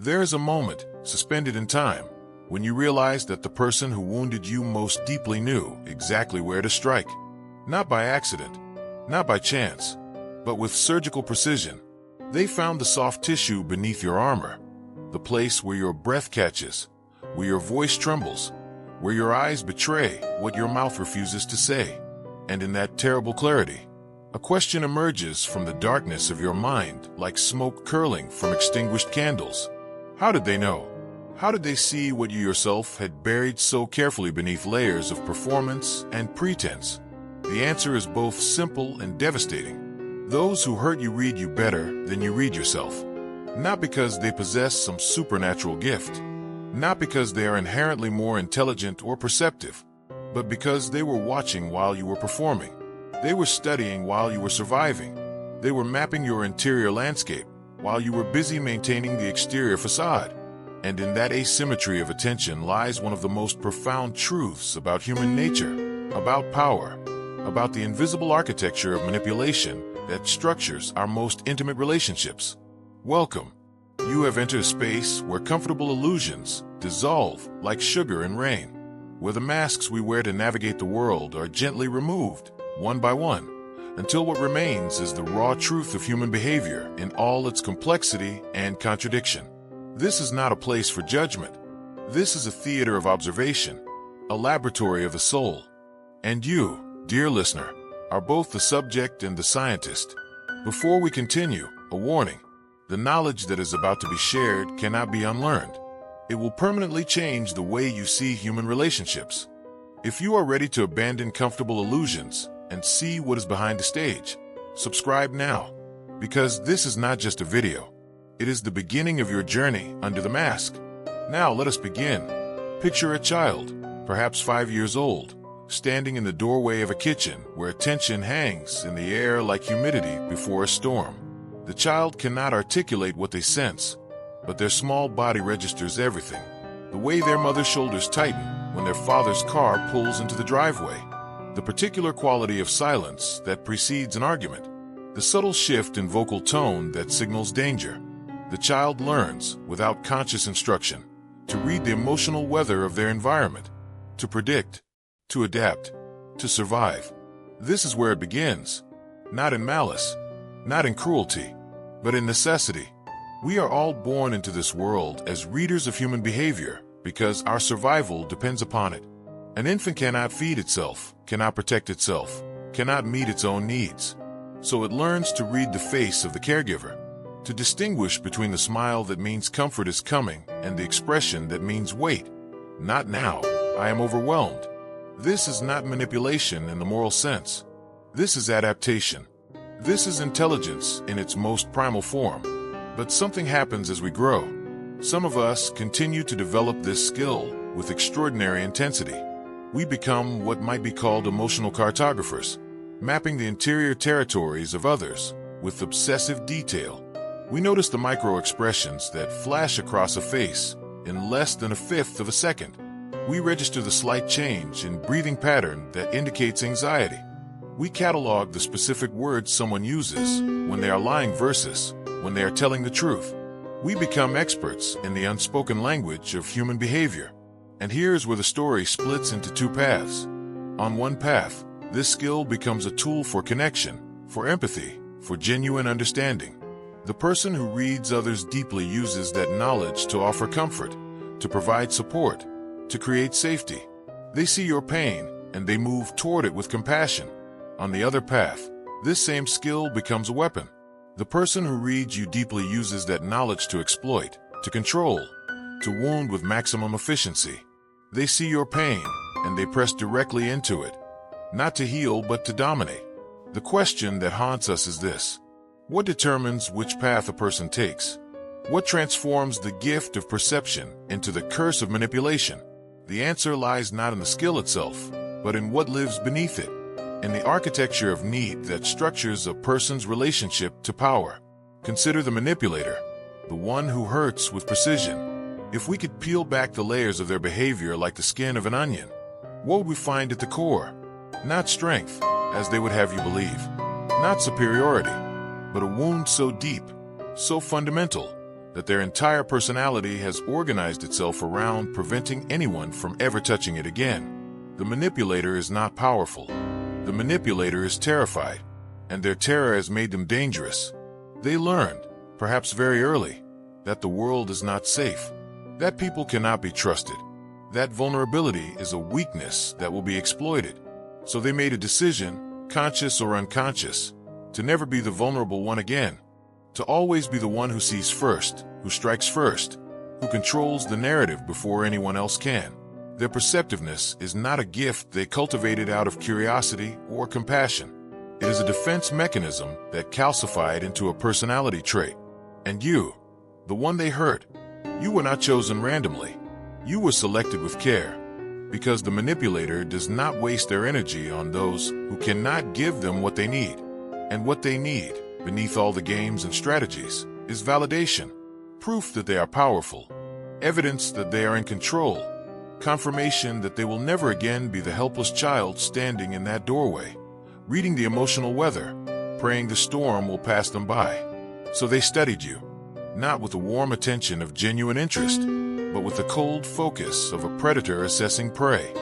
There is a moment, suspended in time, when you realize that the person who wounded you most deeply knew exactly where to strike. Not by accident, not by chance, but with surgical precision. They found the soft tissue beneath your armor, the place where your breath catches, where your voice trembles, where your eyes betray what your mouth refuses to say. And in that terrible clarity, a question emerges from the darkness of your mind like smoke curling from extinguished candles. How did they know? How did they see what you yourself had buried so carefully beneath layers of performance and pretense? The answer is both simple and devastating. Those who hurt you read you better than you read yourself. Not because they possess some supernatural gift, not because they are inherently more intelligent or perceptive, but because they were watching while you were performing. They were studying while you were surviving. They were mapping your interior landscape while you were busy maintaining the exterior facade. And in that asymmetry of attention lies one of the most profound truths about human nature, about power, about the invisible architecture of manipulation that structures our most intimate relationships. Welcome. You have entered a space where comfortable illusions dissolve like sugar in rain, where the masks we wear to navigate the world are gently removed, one by one, until what remains is the raw truth of human behavior in all its complexity and contradiction. This is not a place for judgment. This is a theater of observation, a laboratory of the soul. And you, dear listener, are both the subject and the scientist. Before we continue, a warning. The knowledge that is about to be shared cannot be unlearned. It will permanently change the way you see human relationships. If you are ready to abandon comfortable illusions and see what is behind the stage, subscribe now, because this is not just a video. It is the beginning of your journey under the mask. Now let us begin. Picture a child, perhaps 5 years old, standing in the doorway of a kitchen where tension hangs in the air like humidity before a storm. The child cannot articulate what they sense, but their small body registers everything. The way their mother's shoulders tighten when their father's car pulls into the driveway. The particular quality of silence that precedes an argument. The subtle shift in vocal tone that signals danger. The child learns, without conscious instruction, to read the emotional weather of their environment, to predict, to adapt, to survive. This is where it begins, not in malice, not in cruelty, but in necessity. We are all born into this world as readers of human behavior because our survival depends upon it. An infant cannot feed itself, cannot protect itself, cannot meet its own needs. So it learns to read the face of the caregiver, to distinguish between the smile that means comfort is coming and the expression that means wait, not now, I am overwhelmed. This is not manipulation in the moral sense. This is adaptation. This is intelligence in its most primal form. But something happens as we grow. Some of us continue to develop this skill with extraordinary intensity. We become what might be called emotional cartographers, mapping the interior territories of others with obsessive detail. We notice the micro-expressions that flash across a face in less than a fifth of a second. We register the slight change in breathing pattern that indicates anxiety. We catalog the specific words someone uses when they are lying versus when they are telling the truth. We become experts in the unspoken language of human behavior. And here's where the story splits into two paths. On one path, this skill becomes a tool for connection, for empathy, for genuine understanding. The person who reads others deeply uses that knowledge to offer comfort, to provide support, to create safety. They see your pain, and they move toward it with compassion. On the other path, this same skill becomes a weapon. The person who reads you deeply uses that knowledge to exploit, to control, to wound with maximum efficiency. They see your pain, and they press directly into it, not to heal but to dominate. The question that haunts us is this: what determines which path a person takes? What transforms the gift of perception into the curse of manipulation? The answer lies not in the skill itself, but in what lives beneath it, in the architecture of need that structures a person's relationship to power. Consider the manipulator, the one who hurts with precision. If we could peel back the layers of their behavior like the skin of an onion, what would we find at the core? Not strength, as they would have you believe, not superiority, but a wound so deep, so fundamental, that their entire personality has organized itself around preventing anyone from ever touching it again. The manipulator is not powerful. The manipulator is terrified, and their terror has made them dangerous. They learned, perhaps very early, that the world is not safe, that people cannot be trusted, that vulnerability is a weakness that will be exploited. So they made a decision, conscious or unconscious, to never be the vulnerable one again, to always be the one who sees first, who strikes first, who controls the narrative before anyone else can. Their perceptiveness is not a gift they cultivated out of curiosity or compassion. It is a defense mechanism that calcified into a personality trait. And you, the one they hurt, you were not chosen randomly. You were selected with care, because the manipulator does not waste their energy on those who cannot give them what they need. And what they need, beneath all the games and strategies, is validation, proof that they are powerful, evidence that they are in control, confirmation that they will never again be the helpless child standing in that doorway, reading the emotional weather, praying the storm will pass them by. So they studied you, not with the warm attention of genuine interest, but with the cold focus of a predator assessing prey.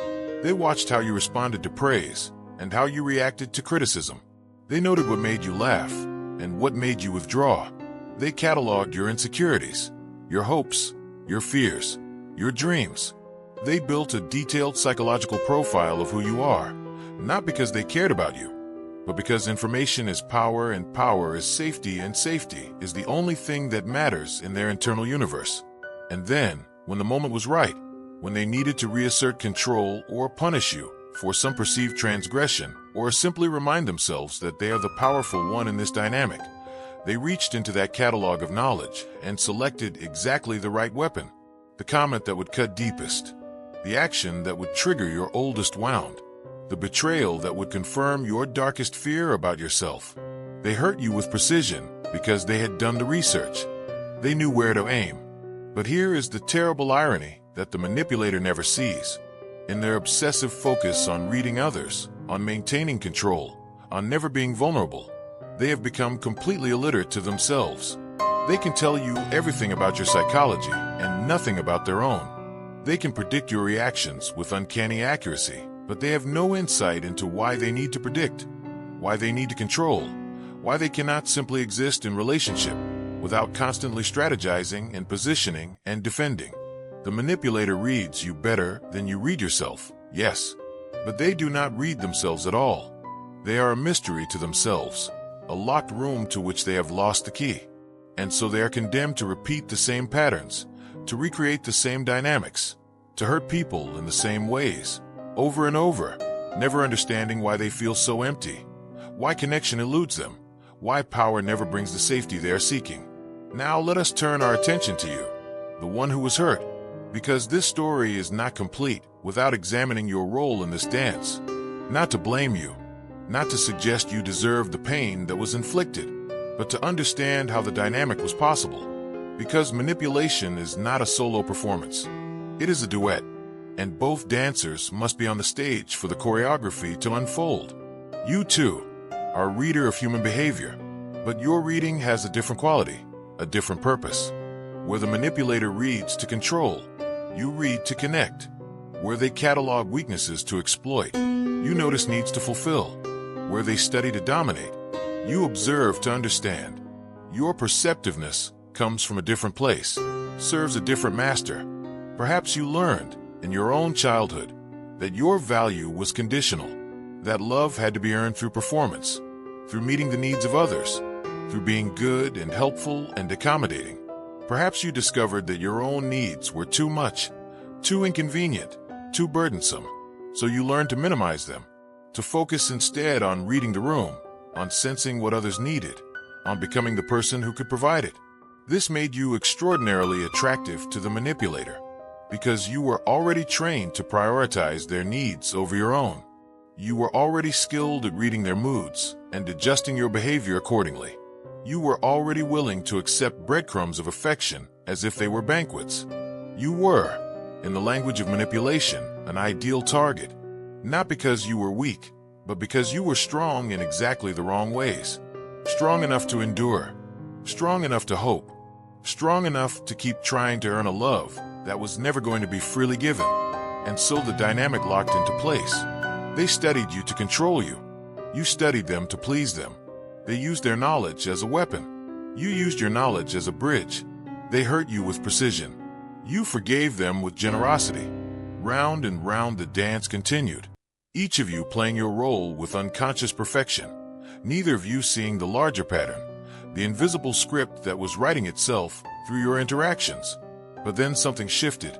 They watched how you responded to praise and how you reacted to criticism. They noted what made you laugh and what made you withdraw. They cataloged your insecurities, your hopes, your fears, your dreams. They built a detailed psychological profile of who you are, not because they cared about you, but because information is power and power is safety and safety is the only thing that matters in their internal universe. And then, when the moment was right, when they needed to reassert control or punish you for some perceived transgression or simply remind themselves that they are the powerful one in this dynamic, they reached into that catalog of knowledge and selected exactly the right weapon, the comment that would cut deepest, the action that would trigger your oldest wound, the betrayal that would confirm your darkest fear about yourself. They hurt you with precision because they had done the research. They knew where to aim. But here is the terrible irony that the manipulator never sees. In their obsessive focus on reading others, on maintaining control, on never being vulnerable, they have become completely illiterate to themselves. They can tell you everything about your psychology and nothing about their own. They can predict your reactions with uncanny accuracy, but they have no insight into why they need to predict, why they need to control, why they cannot simply exist in relationship without constantly strategizing and positioning and defending. The manipulator reads you better than you read yourself, yes, but they do not read themselves at all. They are a mystery to themselves, a locked room to which they have lost the key. And so they are condemned to repeat the same patterns, to recreate the same dynamics, to hurt people in the same ways, over and over, never understanding why they feel so empty, why connection eludes them, why power never brings the safety they are seeking. Now let us turn our attention to you, the one who was hurt, because this story is not complete without examining your role in this dance. Not to blame you, not to suggest you deserve the pain that was inflicted, but to understand how the dynamic was possible. Because manipulation is not a solo performance. It is a duet, and both dancers must be on the stage for the choreography to unfold. You too are a reader of human behavior, but your reading has a different quality, a different purpose. Where the manipulator reads to control, you read to connect. Where they catalog weaknesses to exploit, you notice needs to fulfill. Where they study to dominate, you observe to understand. Your perceptiveness comes from a different place, serves a different master. Perhaps you learned, in your own childhood, that your value was conditional, that love had to be earned through performance, through meeting the needs of others, through being good and helpful and accommodating. Perhaps you discovered that your own needs were too much, too inconvenient, too burdensome, so you learned to minimize them, to focus instead on reading the room, on sensing what others needed, on becoming the person who could provide it. This made you extraordinarily attractive to the manipulator, because you were already trained to prioritize their needs over your own. You were already skilled at reading their moods and adjusting your behavior accordingly. You were already willing to accept breadcrumbs of affection as if they were banquets. You were, in the language of manipulation, an ideal target, not because you were weak, but because you were strong in exactly the wrong ways. Strong enough to endure, strong enough to hope, strong enough to keep trying to earn a love that was never going to be freely given. And so the dynamic locked into place. They studied you to control you. You studied them to please them. They used their knowledge as a weapon. You used your knowledge as a bridge. They hurt you with precision. You forgave them with generosity. Round and round the dance continued, each of you playing your role with unconscious perfection, neither of you seeing the larger pattern, the invisible script that was writing itself through your interactions. But then something shifted.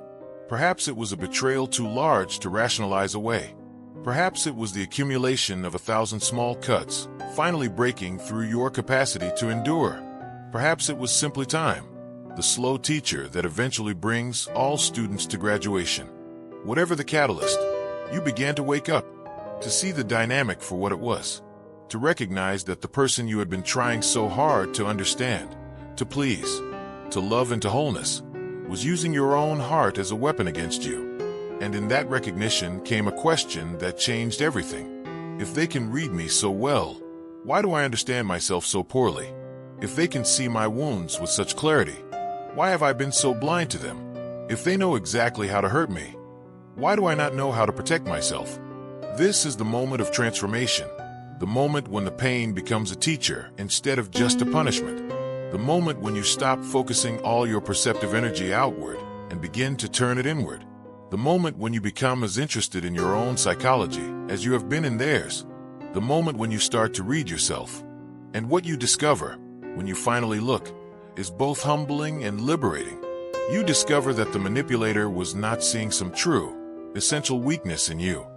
Perhaps it was a betrayal too large to rationalize away. Perhaps it was the accumulation of 1,000 small cuts, finally breaking through your capacity to endure. Perhaps it was simply time, the slow teacher that eventually brings all students to graduation. Whatever the catalyst, you began to wake up, to see the dynamic for what it was, to recognize that the person you had been trying so hard to understand, to please, to love into wholeness, was using your own heart as a weapon against you. And in that recognition came a question that changed everything. If they can read me so well, why do I understand myself so poorly? If they can see my wounds with such clarity, why have I been so blind to them? If they know exactly how to hurt me, why do I not know how to protect myself? This is the moment of transformation, the moment when the pain becomes a teacher instead of just a punishment, the moment when you stop focusing all your perceptive energy outward and begin to turn it inward. The moment when you become as interested in your own psychology as you have been in theirs. The moment when you start to read yourself. And what you discover, when you finally look, is both humbling and liberating. You discover that the manipulator was not seeing some true, essential weakness in you.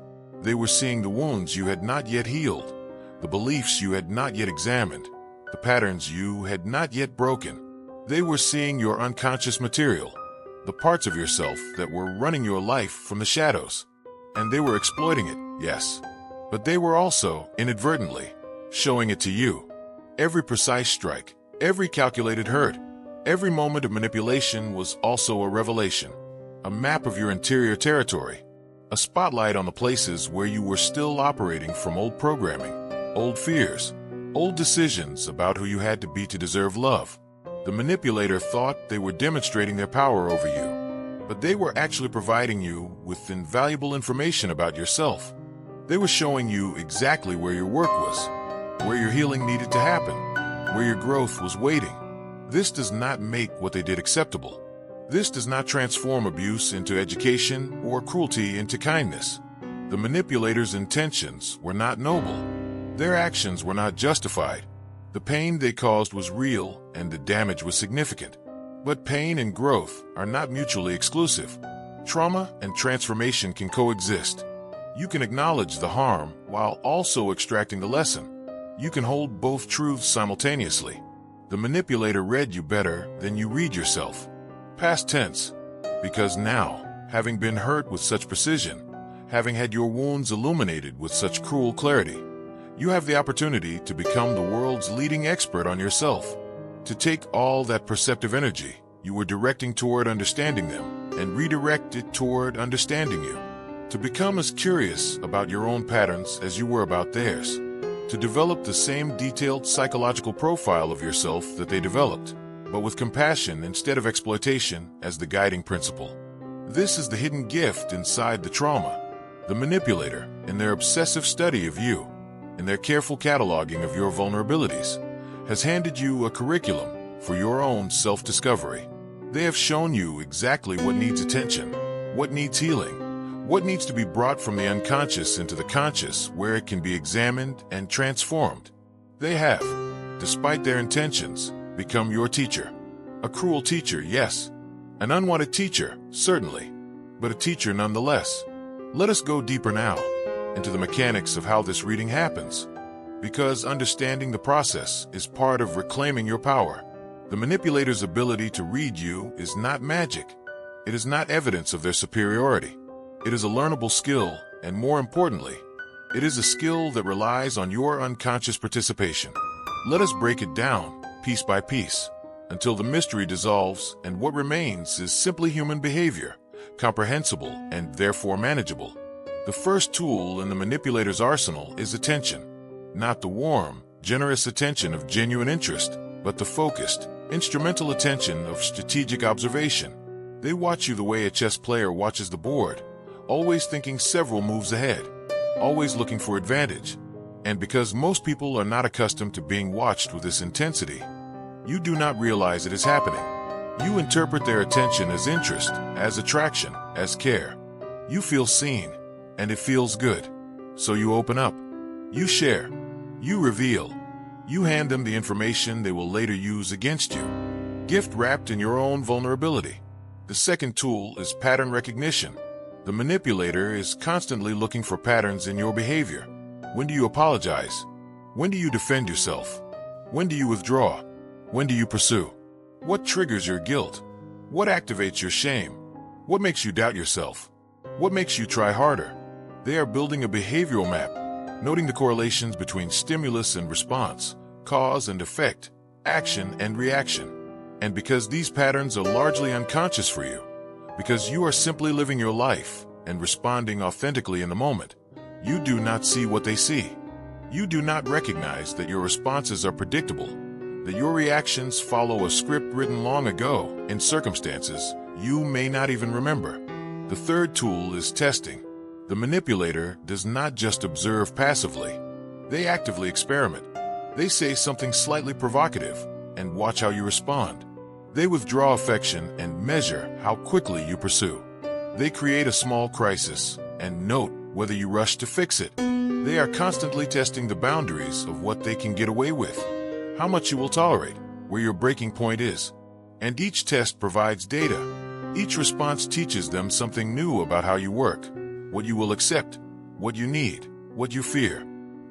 They were seeing the wounds you had not yet healed, the beliefs you had not yet examined, the patterns you had not yet broken. They were seeing your unconscious material, the parts of yourself that were running your life from the shadows. And they were exploiting it, yes. But they were also, inadvertently, showing it to you. Every precise strike, every calculated hurt, every moment of manipulation was also a revelation, a map of your interior territory, a spotlight on the places where you were still operating from old programming, old fears, old decisions about who you had to be to deserve love. The manipulator thought they were demonstrating their power over you, but they were actually providing you with invaluable information about yourself. They were showing you exactly where your work was, where your healing needed to happen, where your growth was waiting. This does not make what they did acceptable. This does not transform abuse into education or cruelty into kindness. The manipulator's intentions were not noble. Their actions were not justified. The pain they caused was real and the damage was significant. But pain and growth are not mutually exclusive. Trauma and transformation can coexist. You can acknowledge the harm while also extracting the lesson. You can hold both truths simultaneously. The manipulator read you better than you read yourself. Past tense. Because now, having been hurt with such precision, having had your wounds illuminated with such cruel clarity, you have the opportunity to become the world's leading expert on yourself, to take all that perceptive energy you were directing toward understanding them and redirect it toward understanding you, to become as curious about your own patterns as you were about theirs, to develop the same detailed psychological profile of yourself that they developed, but with compassion instead of exploitation as the guiding principle. This is the hidden gift inside the trauma. The manipulator, in their obsessive study of you, in their careful cataloging of your vulnerabilities, has handed you a curriculum for your own self-discovery. They have shown you exactly what needs attention, what needs healing, what needs to be brought from the unconscious into the conscious where it can be examined and transformed. They have, despite their intentions, become your teacher. A cruel teacher, yes. An unwanted teacher, certainly. But a teacher nonetheless. Let us go deeper now into the mechanics of how this reading happens, because understanding the process is part of reclaiming your power. The manipulator's ability to read you is not magic. It is not evidence of their superiority. It is a learnable skill, and more importantly, it is a skill that relies on your unconscious participation. Let us break it down, piece by piece, until the mystery dissolves and what remains is simply human behavior, comprehensible and therefore manageable. The first tool in the manipulator's arsenal is attention. Not the warm, generous attention of genuine interest, but the focused, Instrumental attention of strategic observation. They watch you the way a chess player watches the board, always thinking several moves ahead, always looking for advantage. And because most people are not accustomed to being watched with this intensity, you do not realize it is happening. You interpret their attention as interest, as attraction, as care. You feel seen, and it feels good. So you open up. You share. You reveal. You hand them the information they will later use against you. Gift wrapped in your own vulnerability. The second tool is pattern recognition. The manipulator is constantly looking for patterns in your behavior. When do you apologize? When do you defend yourself? When do you withdraw? When do you pursue? What triggers your guilt? What activates your shame? What makes you doubt yourself? What makes you try harder? They are building a behavioral map, noting the correlations between stimulus and response, cause and effect, action and reaction. And because these patterns are largely unconscious for you, because you are simply living your life and responding authentically in the moment, you do not see what they see. You do not recognize that your responses are predictable, that your reactions follow a script written long ago in circumstances you may not even remember. The third tool is testing. The manipulator does not just observe passively. They actively experiment. They say something slightly provocative and watch how you respond. They withdraw affection and measure how quickly you pursue. They create a small crisis and note whether you rush to fix it. They are constantly testing the boundaries of what they can get away with, how much you will tolerate, where your breaking point is. And each test provides data. Each response teaches them something new about how you work, what you will accept, what you need, what you fear.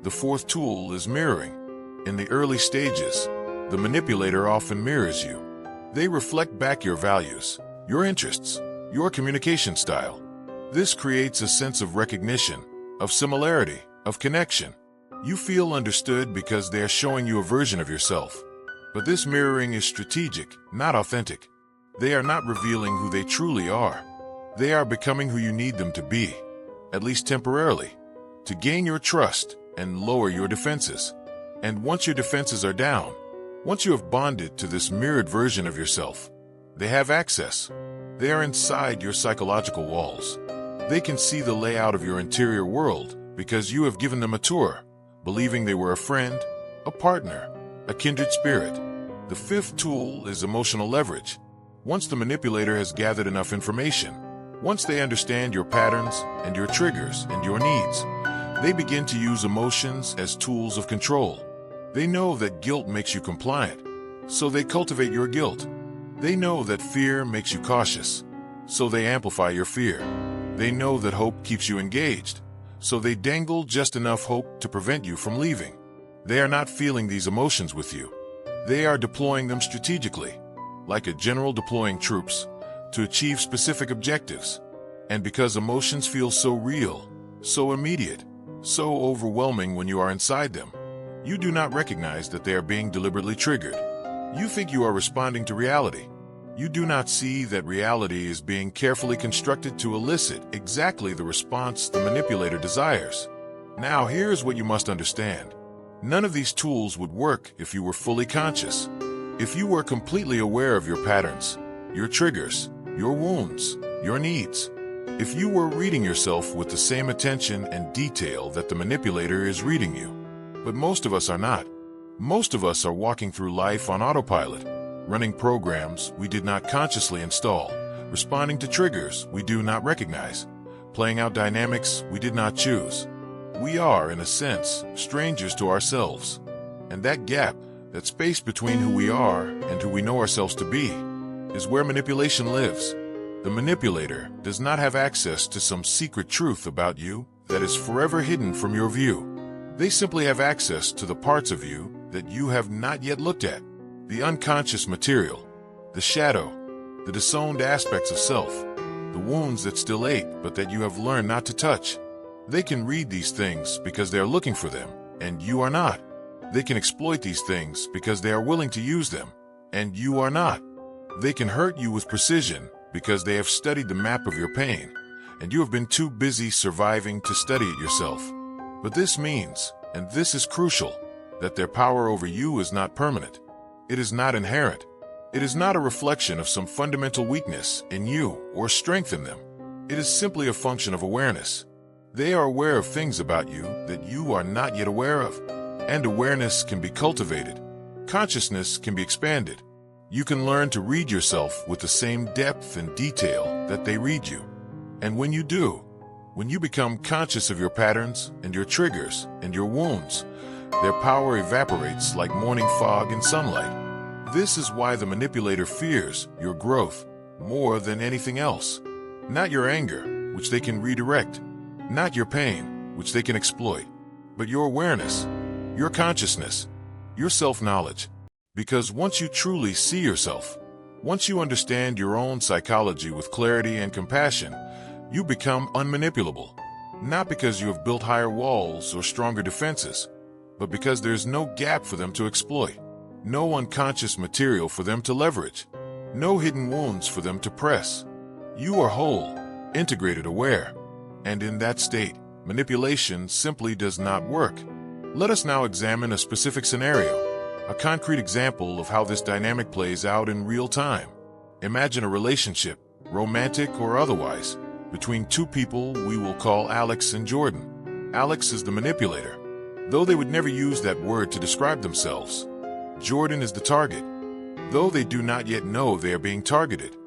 The fourth tool is mirroring. In the early stages, the manipulator often mirrors you. They reflect back your values, your interests, your communication style. This creates a sense of recognition, of similarity, of connection. You feel understood because they are showing you a version of yourself. But this mirroring is strategic, not authentic. They are not revealing who they truly are. They are becoming who you need them to be, at least temporarily, to gain your trust and lower your defenses. And once your defenses are down, once you have bonded to this mirrored version of yourself, they have access. They are inside your psychological walls. They can see the layout of your interior world because you have given them a tour, believing they were a friend, a partner, a kindred spirit. The fifth tool is emotional leverage. Once the manipulator has gathered enough information, once they understand your patterns and your triggers and your needs, they begin to use emotions as tools of control. They know that guilt makes you compliant, so they cultivate your guilt. They know that fear makes you cautious, so they amplify your fear. They know that hope keeps you engaged, so they dangle just enough hope to prevent you from leaving. They are not feeling these emotions with you. They are deploying them strategically, like a general deploying troops, to achieve specific objectives. And because emotions feel so real, so immediate, so overwhelming when you are inside them, you do not recognize that they are being deliberately triggered. You think you are responding to reality. You do not see that reality is being carefully constructed to elicit exactly the response the manipulator desires. Now, here's what you must understand. None of these tools would work if you were fully conscious. If you were completely aware of your patterns, your triggers, your wounds, your needs. If you were reading yourself with the same attention and detail that the manipulator is reading you. But most of us are not. Most of us are walking through life on autopilot, running programs we did not consciously install, responding to triggers we do not recognize, playing out dynamics we did not choose. We are, in a sense, strangers to ourselves. And that gap, that space between who we are and who we know ourselves to be, is where manipulation lives. The manipulator does not have access to some secret truth about you that is forever hidden from your view. They simply have access to the parts of you that you have not yet looked at, the unconscious material, the shadow, the disowned aspects of self, the wounds that still ache but that you have learned not to touch. They can read these things because they are looking for them, and you are not. They can exploit these things because they are willing to use them, and you are not. They can hurt you with precision because they have studied the map of your pain, and you have been too busy surviving to study it yourself. But this means, and this is crucial, that their power over you is not permanent. It is not inherent. It is not a reflection of some fundamental weakness in you or strength in them. It is simply a function of awareness. They are aware of things about you that you are not yet aware of. And awareness can be cultivated. Consciousness can be expanded. You can learn to read yourself with the same depth and detail that they read you. And when you do, when you become conscious of your patterns and your triggers and your wounds, their power evaporates like morning fog in sunlight. This is why the manipulator fears your growth more than anything else. Not your anger, which they can redirect. Not your pain, which they can exploit. But your awareness, your consciousness, your self-knowledge. Because once you truly see yourself, once you understand your own psychology with clarity and compassion, you become unmanipulable. Not because you have built higher walls or stronger defenses, but because there's no gap for them to exploit. No unconscious material for them to leverage. No hidden wounds for them to press. You are whole, integrated, aware. And in that state, manipulation simply does not work. Let us now examine a specific scenario, a concrete example of how this dynamic plays out in real time. Imagine a relationship, romantic or otherwise, between two people we will call Alex and Jordan. Alex is the manipulator, though they would never use that word to describe themselves. Jordan is the target, though they do not yet know they are being targeted.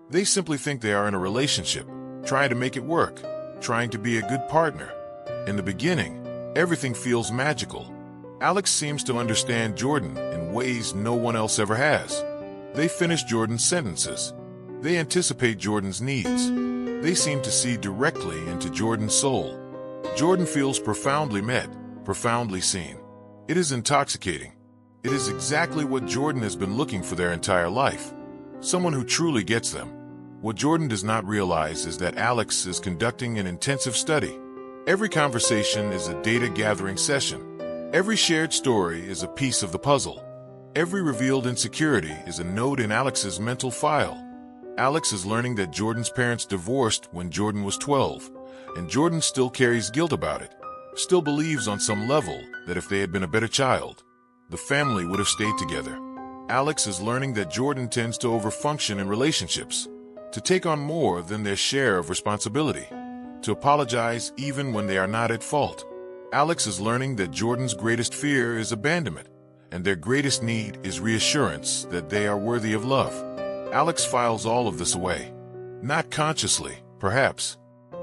They simply think they are in a relationship, trying to make it work, trying to be a good partner. In the beginning, everything feels magical. Alex seems to understand Jordan in ways no one else ever has. They finish Jordan's sentences. They anticipate Jordan's needs. They seem to see directly into Jordan's soul. Jordan feels profoundly met, profoundly seen. It is intoxicating. It is exactly what Jordan has been looking for their entire life. Someone who truly gets them. What Jordan does not realize is that Alex is conducting an intensive study. Every conversation is a data-gathering session. Every shared story is a piece of the puzzle. Every revealed insecurity is a node in Alex's mental file. Alex is learning that Jordan's parents divorced when Jordan was 12, and Jordan still carries guilt about it, still believes on some level that if they had been a better child, the family would have stayed together. Alex is learning that Jordan tends to overfunction in relationships, to take on more than their share of responsibility, to apologize even when they are not at fault. Alex is learning that Jordan's greatest fear is abandonment, and their greatest need is reassurance that they are worthy of love. Alex files all of this away. Not consciously, perhaps.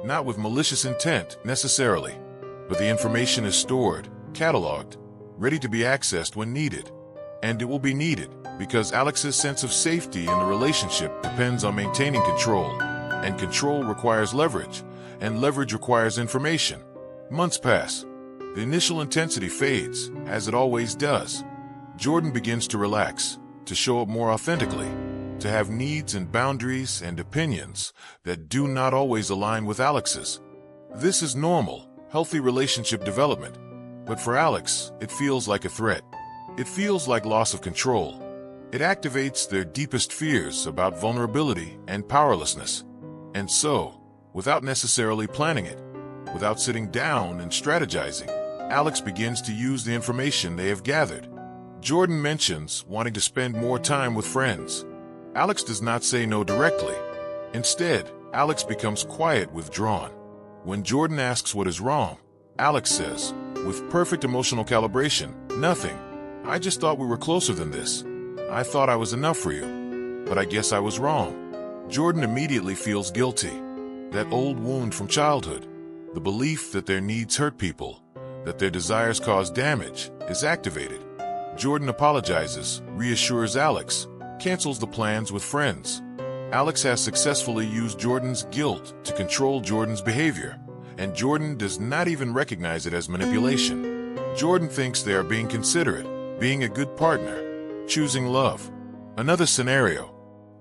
Not with malicious intent, necessarily. But the information is stored, cataloged, ready to be accessed when needed. And it will be needed, because Alex's sense of safety in the relationship depends on maintaining control. And control requires leverage, and leverage requires information. Months pass. The initial intensity fades, as it always does. Jordan begins to relax, to show up more authentically, to have needs and boundaries and opinions that do not always align with Alex's. This is normal, healthy relationship development. But for Alex, it feels like a threat. It feels like loss of control. It activates their deepest fears about vulnerability and powerlessness. And so, without necessarily planning it, without sitting down and strategizing, Alex begins to use the information they have gathered. Jordan mentions wanting to spend more time with friends. Alex does not say no directly. Instead, Alex becomes quiet, withdrawn. When Jordan asks what is wrong, Alex says, with perfect emotional calibration, nothing. I just thought we were closer than this. I thought I was enough for you. But I guess I was wrong. Jordan immediately feels guilty. That old wound from childhood, the belief that their needs hurt people, that their desires cause damage, is activated. Jordan apologizes, reassures Alex, cancels the plans with friends. Alex has successfully used Jordan's guilt to control Jordan's behavior, and Jordan does not even recognize it as manipulation. Jordan thinks they are being considerate, being a good partner, choosing love. Another scenario.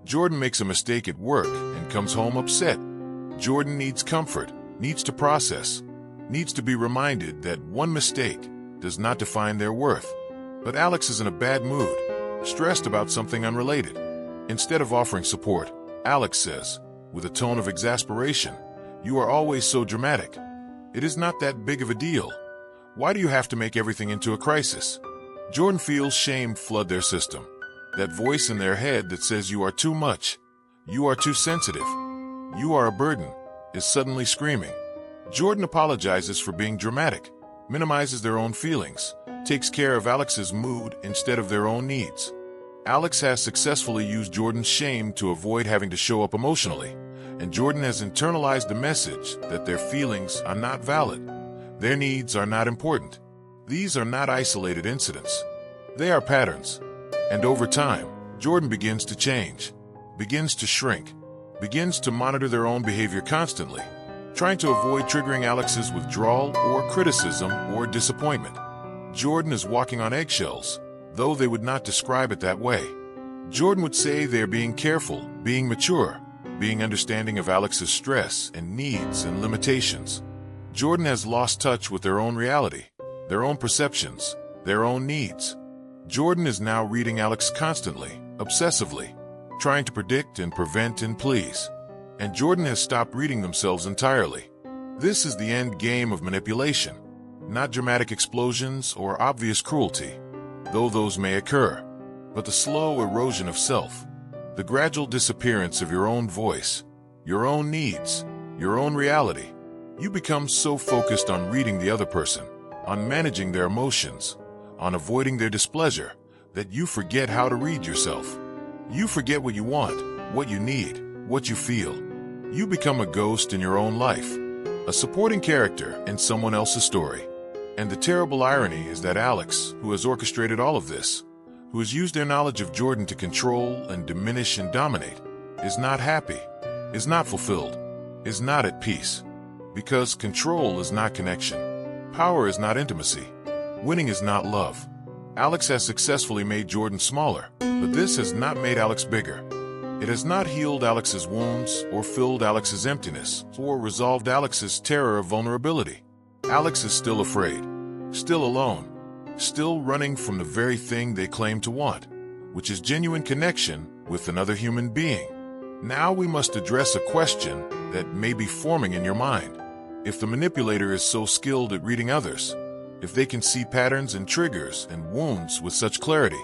Jordan makes a mistake at work and comes home upset. Jordan needs comfort, needs to process, needs to be reminded that one mistake does not define their worth. But Alex is in a bad mood, stressed about something unrelated. Instead of offering support, Alex says, with a tone of exasperation, "You are always so dramatic. It is not that big of a deal. Why do you have to make everything into a crisis?" Jordan feels shame flood their system. That voice in their head that says you are too much, you are too sensitive, you are a burden, is suddenly screaming. Jordan apologizes for being dramatic, minimizes their own feelings, takes care of Alex's mood instead of their own needs. Alex has successfully used Jordan's shame to avoid having to show up emotionally, and Jordan has internalized the message that their feelings are not valid. Their needs are not important. These are not isolated incidents. They are patterns. And over time, Jordan begins to change, begins to shrink, begins to monitor their own behavior constantly, trying to avoid triggering Alex's withdrawal or criticism or disappointment. Jordan is walking on eggshells, though they would not describe it that way. Jordan would say they are being careful, being mature, being understanding of Alex's stress and needs and limitations. Jordan has lost touch with their own reality, their own perceptions, their own needs. Jordan is now reading Alex constantly, obsessively, trying to predict and prevent and please. And Jordan has stopped reading themselves entirely. This is the end game of manipulation, not dramatic explosions or obvious cruelty, though those may occur, but the slow erosion of self, the gradual disappearance of your own voice, your own needs, your own reality. You become so focused on reading the other person, on managing their emotions, on avoiding their displeasure, that you forget how to read yourself. You forget what you want, what you need, what you feel. You become a ghost in your own life, a supporting character in someone else's story. And the terrible irony is that Alex, who has orchestrated all of this, who has used their knowledge of Jordan to control and diminish and dominate, is not happy, is not fulfilled, is not at peace. Because control is not connection. Power is not intimacy. Winning is not love. Alex has successfully made Jordan smaller, but this has not made Alex bigger. It has not healed Alex's wounds or filled Alex's emptiness or resolved Alex's terror of vulnerability. Alex is still afraid, still alone, still running from the very thing they claim to want, which is genuine connection with another human being. Now we must address a question that may be forming in your mind. If the manipulator is so skilled at reading others, if they can see patterns and triggers and wounds with such clarity,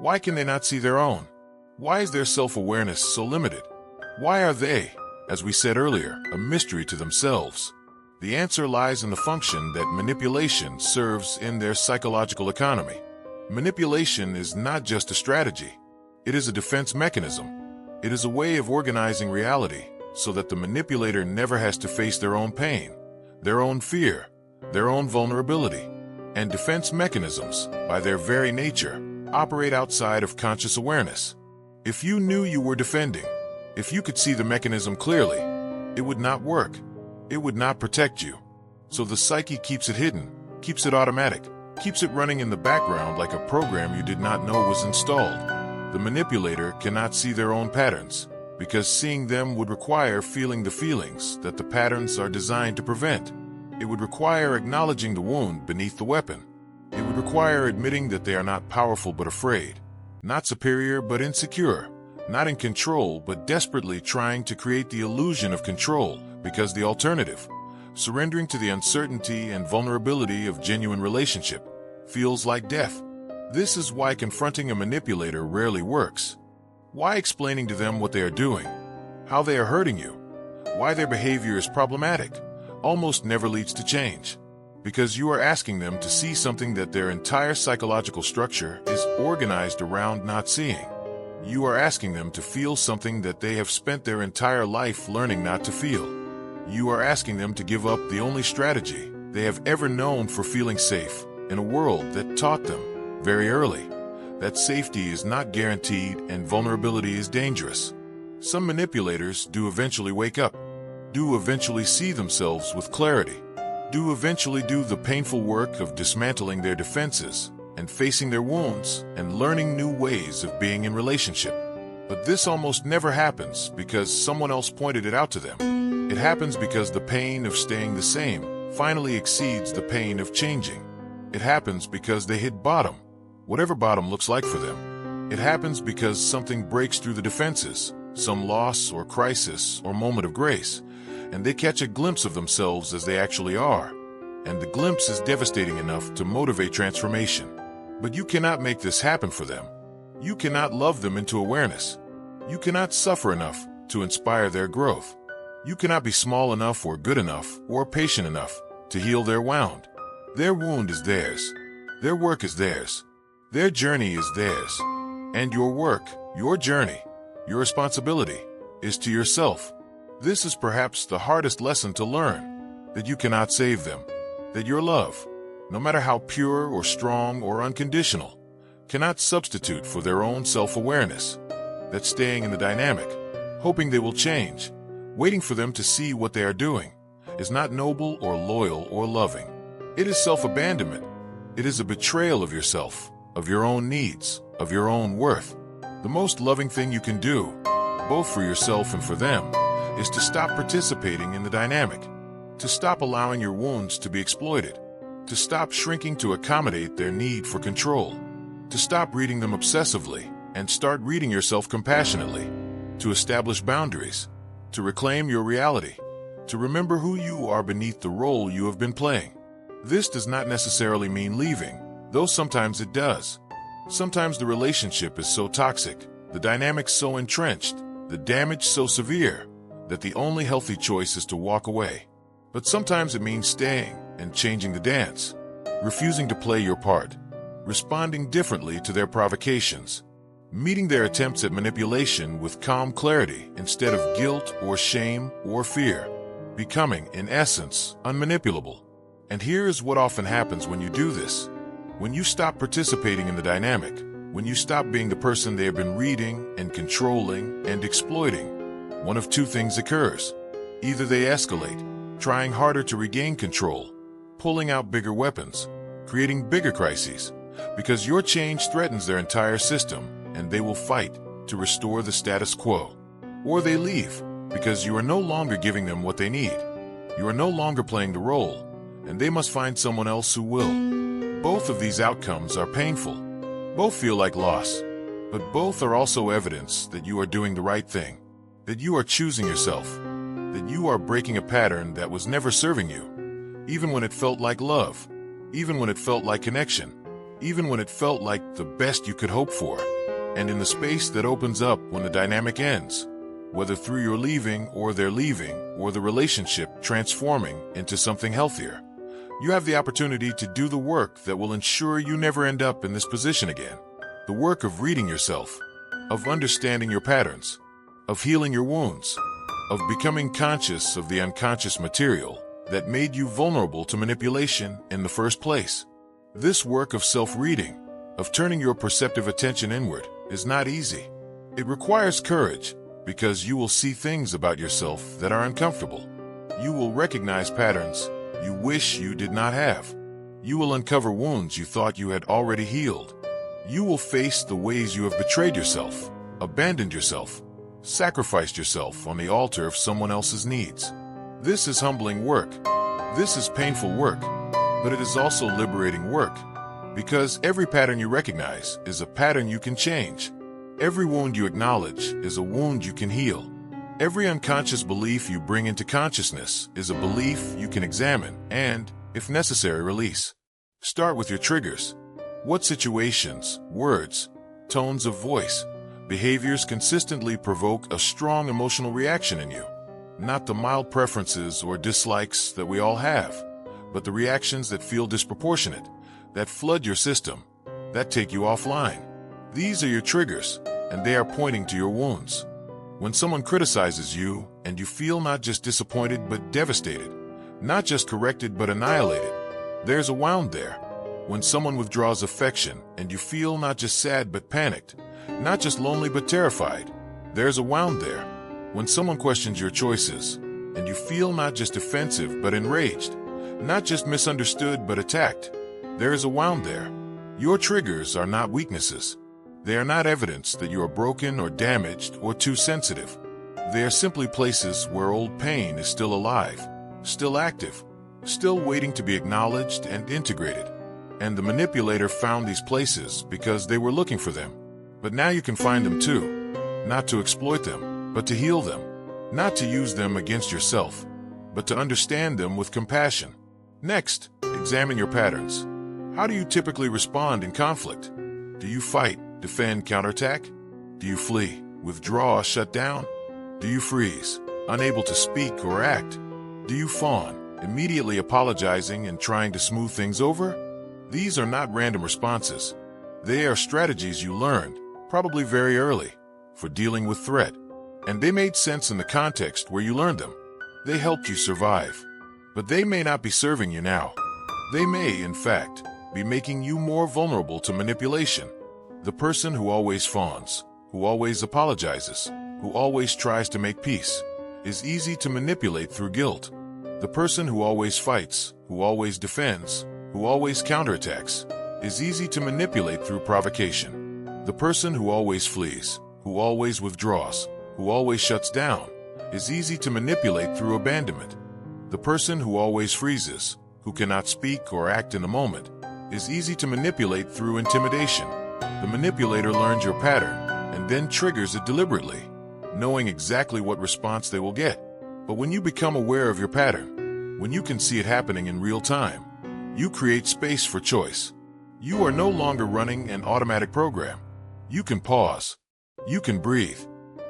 why can they not see their own? Why is their self-awareness so limited? Why are they, as we said earlier, a mystery to themselves? The answer lies in the function that manipulation serves in their psychological economy. Manipulation is not just a strategy. It is a defense mechanism. It is a way of organizing reality so that the manipulator never has to face their own pain, their own fear, their own vulnerability. And defense mechanisms, by their very nature, operate outside of conscious awareness. If you knew you were defending, if you could see the mechanism clearly, it would not work. It would not protect you. So the psyche keeps it hidden, keeps it automatic, keeps it running in the background like a program you did not know was installed. The manipulator cannot see their own patterns, because seeing them would require feeling the feelings that the patterns are designed to prevent. It would require acknowledging the wound beneath the weapon. It would require admitting that they are not powerful but afraid, not superior but insecure, not in control but desperately trying to create the illusion of control, because the alternative, surrendering to the uncertainty and vulnerability of genuine relationship, feels like death. This is why confronting a manipulator rarely works. Why explaining to them what they are doing, how they are hurting you, why their behavior is problematic, almost never leads to change. Because you are asking them to see something that their entire psychological structure is organized around not seeing. You are asking them to feel something that they have spent their entire life learning not to feel. You are asking them to give up the only strategy they have ever known for feeling safe in a world that taught them, very early, that safety is not guaranteed and vulnerability is dangerous. Some manipulators do eventually wake up, do eventually see themselves with clarity, do eventually do the painful work of dismantling their defenses and facing their wounds and learning new ways of being in relationship. But this almost never happens because someone else pointed it out to them. It happens because the pain of staying the same finally exceeds the pain of changing. It happens because they hit bottom, whatever bottom looks like for them. It happens because something breaks through the defenses, some loss or crisis or moment of grace, and they catch a glimpse of themselves as they actually are. And the glimpse is devastating enough to motivate transformation. But you cannot make this happen for them. You cannot love them into awareness. You cannot suffer enough to inspire their growth. You cannot be small enough or good enough or patient enough to heal their wound. Their wound is theirs. Their work is theirs. Their journey is theirs. And your work, your journey, your responsibility is to yourself. This is perhaps the hardest lesson to learn, that you cannot save them, that your love, no matter how pure or strong or unconditional, cannot substitute for their own self-awareness, that staying in the dynamic, hoping they will change, waiting for them to see what they are doing, is not noble or loyal or loving. It is self-abandonment. It is a betrayal of yourself, of your own needs, of your own worth. The most loving thing you can do, both for yourself and for them, is to stop participating in the dynamic, to stop allowing your wounds to be exploited, to stop shrinking to accommodate their need for control, to stop reading them obsessively and start reading yourself compassionately, to establish boundaries, to reclaim your reality, to remember who you are beneath the role you have been playing. This does not necessarily mean leaving, though sometimes it does. Sometimes the relationship is so toxic, the dynamics so entrenched, the damage so severe, that the only healthy choice is to walk away. But sometimes it means staying and changing the dance, refusing to play your part, responding differently to their provocations, meeting their attempts at manipulation with calm clarity instead of guilt or shame or fear, becoming, in essence, unmanipulable. And here is what often happens when you do this. When you stop participating in the dynamic, when you stop being the person they have been reading and controlling and exploiting, one of two things occurs. Either they escalate, trying harder to regain control, pulling out bigger weapons, creating bigger crises, because your change threatens their entire system, and they will fight to restore the status quo. Or they leave, because you are no longer giving them what they need. You are no longer playing the role, and they must find someone else who will. Both of these outcomes are painful. Both feel like loss, but both are also evidence that you are doing the right thing, that you are choosing yourself, that you are breaking a pattern that was never serving you, even when it felt like love, even when it felt like connection, even when it felt like the best you could hope for. And in the space that opens up when the dynamic ends, whether through your leaving or their leaving or the relationship transforming into something healthier, you have the opportunity to do the work that will ensure you never end up in this position again. The work of reading yourself, of understanding your patterns, of healing your wounds, of becoming conscious of the unconscious material that made you vulnerable to manipulation in the first place. This work of self-reading, of turning your perceptive attention inward, is not easy. It requires courage, because you will see things about yourself that are uncomfortable. You will recognize patterns you wish you did not have. You will uncover wounds you thought you had already healed. You will face the ways you have betrayed yourself, abandoned yourself, sacrificed yourself on the altar of someone else's needs. This is humbling work. This is painful work, but it is also liberating work, because every pattern you recognize is a pattern you can change. Every wound you acknowledge is a wound you can heal. Every unconscious belief you bring into consciousness is a belief you can examine and, if necessary, release. Start with your triggers. What situations, words, tones of voice, behaviors consistently provoke a strong emotional reaction in you? Not the mild preferences or dislikes that we all have, but the reactions that feel disproportionate, that flood your system, that take you offline. These are your triggers, and they are pointing to your wounds. When someone criticizes you, and you feel not just disappointed but devastated, not just corrected but annihilated, there's a wound there. When someone withdraws affection, and you feel not just sad but panicked, not just lonely but terrified, there's a wound there. When someone questions your choices, and you feel not just defensive but enraged, not just misunderstood but attacked, there is a wound there. Your triggers are not weaknesses. They are not evidence that you are broken or damaged or too sensitive. They are simply places where old pain is still alive, still active, still waiting to be acknowledged and integrated. And the manipulator found these places because they were looking for them. But now you can find them too. Not to exploit them, but to heal them. Not to use them against yourself, but to understand them with compassion. Next, examine your patterns. How do you typically respond in conflict? Do you fight, defend, counterattack? Do you flee, withdraw, shut down? Do you freeze, unable to speak or act? Do you fawn, immediately apologizing and trying to smooth things over? These are not random responses. They are strategies you learned, probably very early, for dealing with threat. And they made sense in the context where you learned them. They helped you survive. But they may not be serving you now. They may, in fact, be making you more vulnerable to manipulation. The person who always fawns, who always apologizes, who always tries to make peace, is easy to manipulate through guilt. The person who always fights, who always defends, who always counterattacks, is easy to manipulate through provocation. The person who always flees, who always withdraws, who always shuts down, is easy to manipulate through abandonment. The person who always freezes, who cannot speak or act in the moment, is easy to manipulate through intimidation. The manipulator learns your pattern and then triggers it deliberately, knowing exactly what response they will get. But when you become aware of your pattern, when you can see it happening in real time, you create space for choice. You are no longer running an automatic program. You can pause. You can breathe.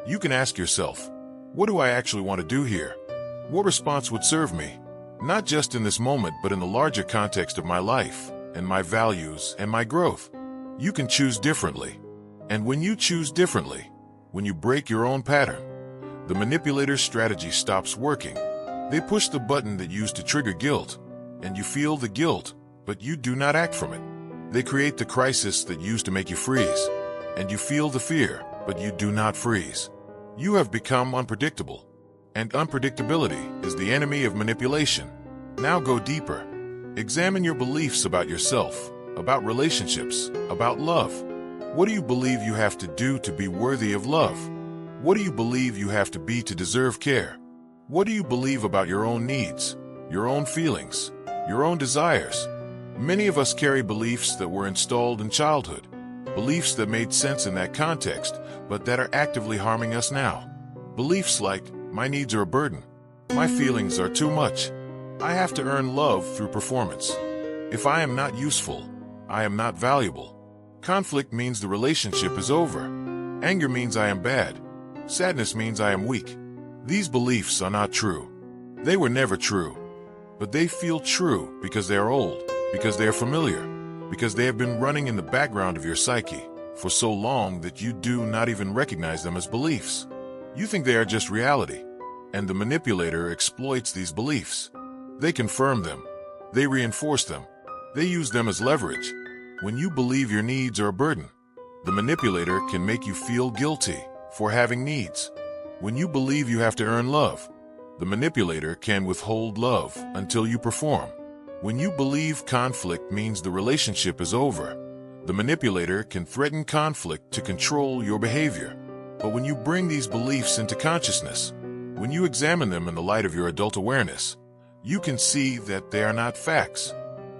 You can ask yourself, what do I actually want to do here? What response would serve me? Not just in this moment, but in the larger context of my life and my values and my growth. You can choose differently. And when you choose differently, when you break your own pattern, the manipulator's strategy stops working. They push the button that used to trigger guilt, and you feel the guilt, but you do not act from it. They create the crisis that used to make you freeze, and you feel the fear, but you do not freeze. You have become unpredictable, and unpredictability is the enemy of manipulation. Now go deeper. Examine your beliefs about yourself, about relationships, about love. What do you believe you have to do to be worthy of love? What do you believe you have to be to deserve care? What do you believe about your own needs, your own feelings, your own desires? Many of us carry beliefs that were installed in childhood, beliefs that made sense in that context, but that are actively harming us now. Beliefs like, my needs are a burden, my feelings are too much, I have to earn love through performance. If I am not useful, I am not valuable. Conflict means the relationship is over. Anger means I am bad. Sadness means I am weak. These beliefs are not true. They were never true. But they feel true because they are old, because they are familiar, because they have been running in the background of your psyche for so long that you do not even recognize them as beliefs. You think they are just reality, and the manipulator exploits these beliefs. They confirm them. They reinforce them. They use them as leverage. When you believe your needs are a burden, the manipulator can make you feel guilty for having needs. When you believe you have to earn love, the manipulator can withhold love until you perform. When you believe conflict means the relationship is over, the manipulator can threaten conflict to control your behavior. But when you bring these beliefs into consciousness, when you examine them in the light of your adult awareness, you can see that they are not facts.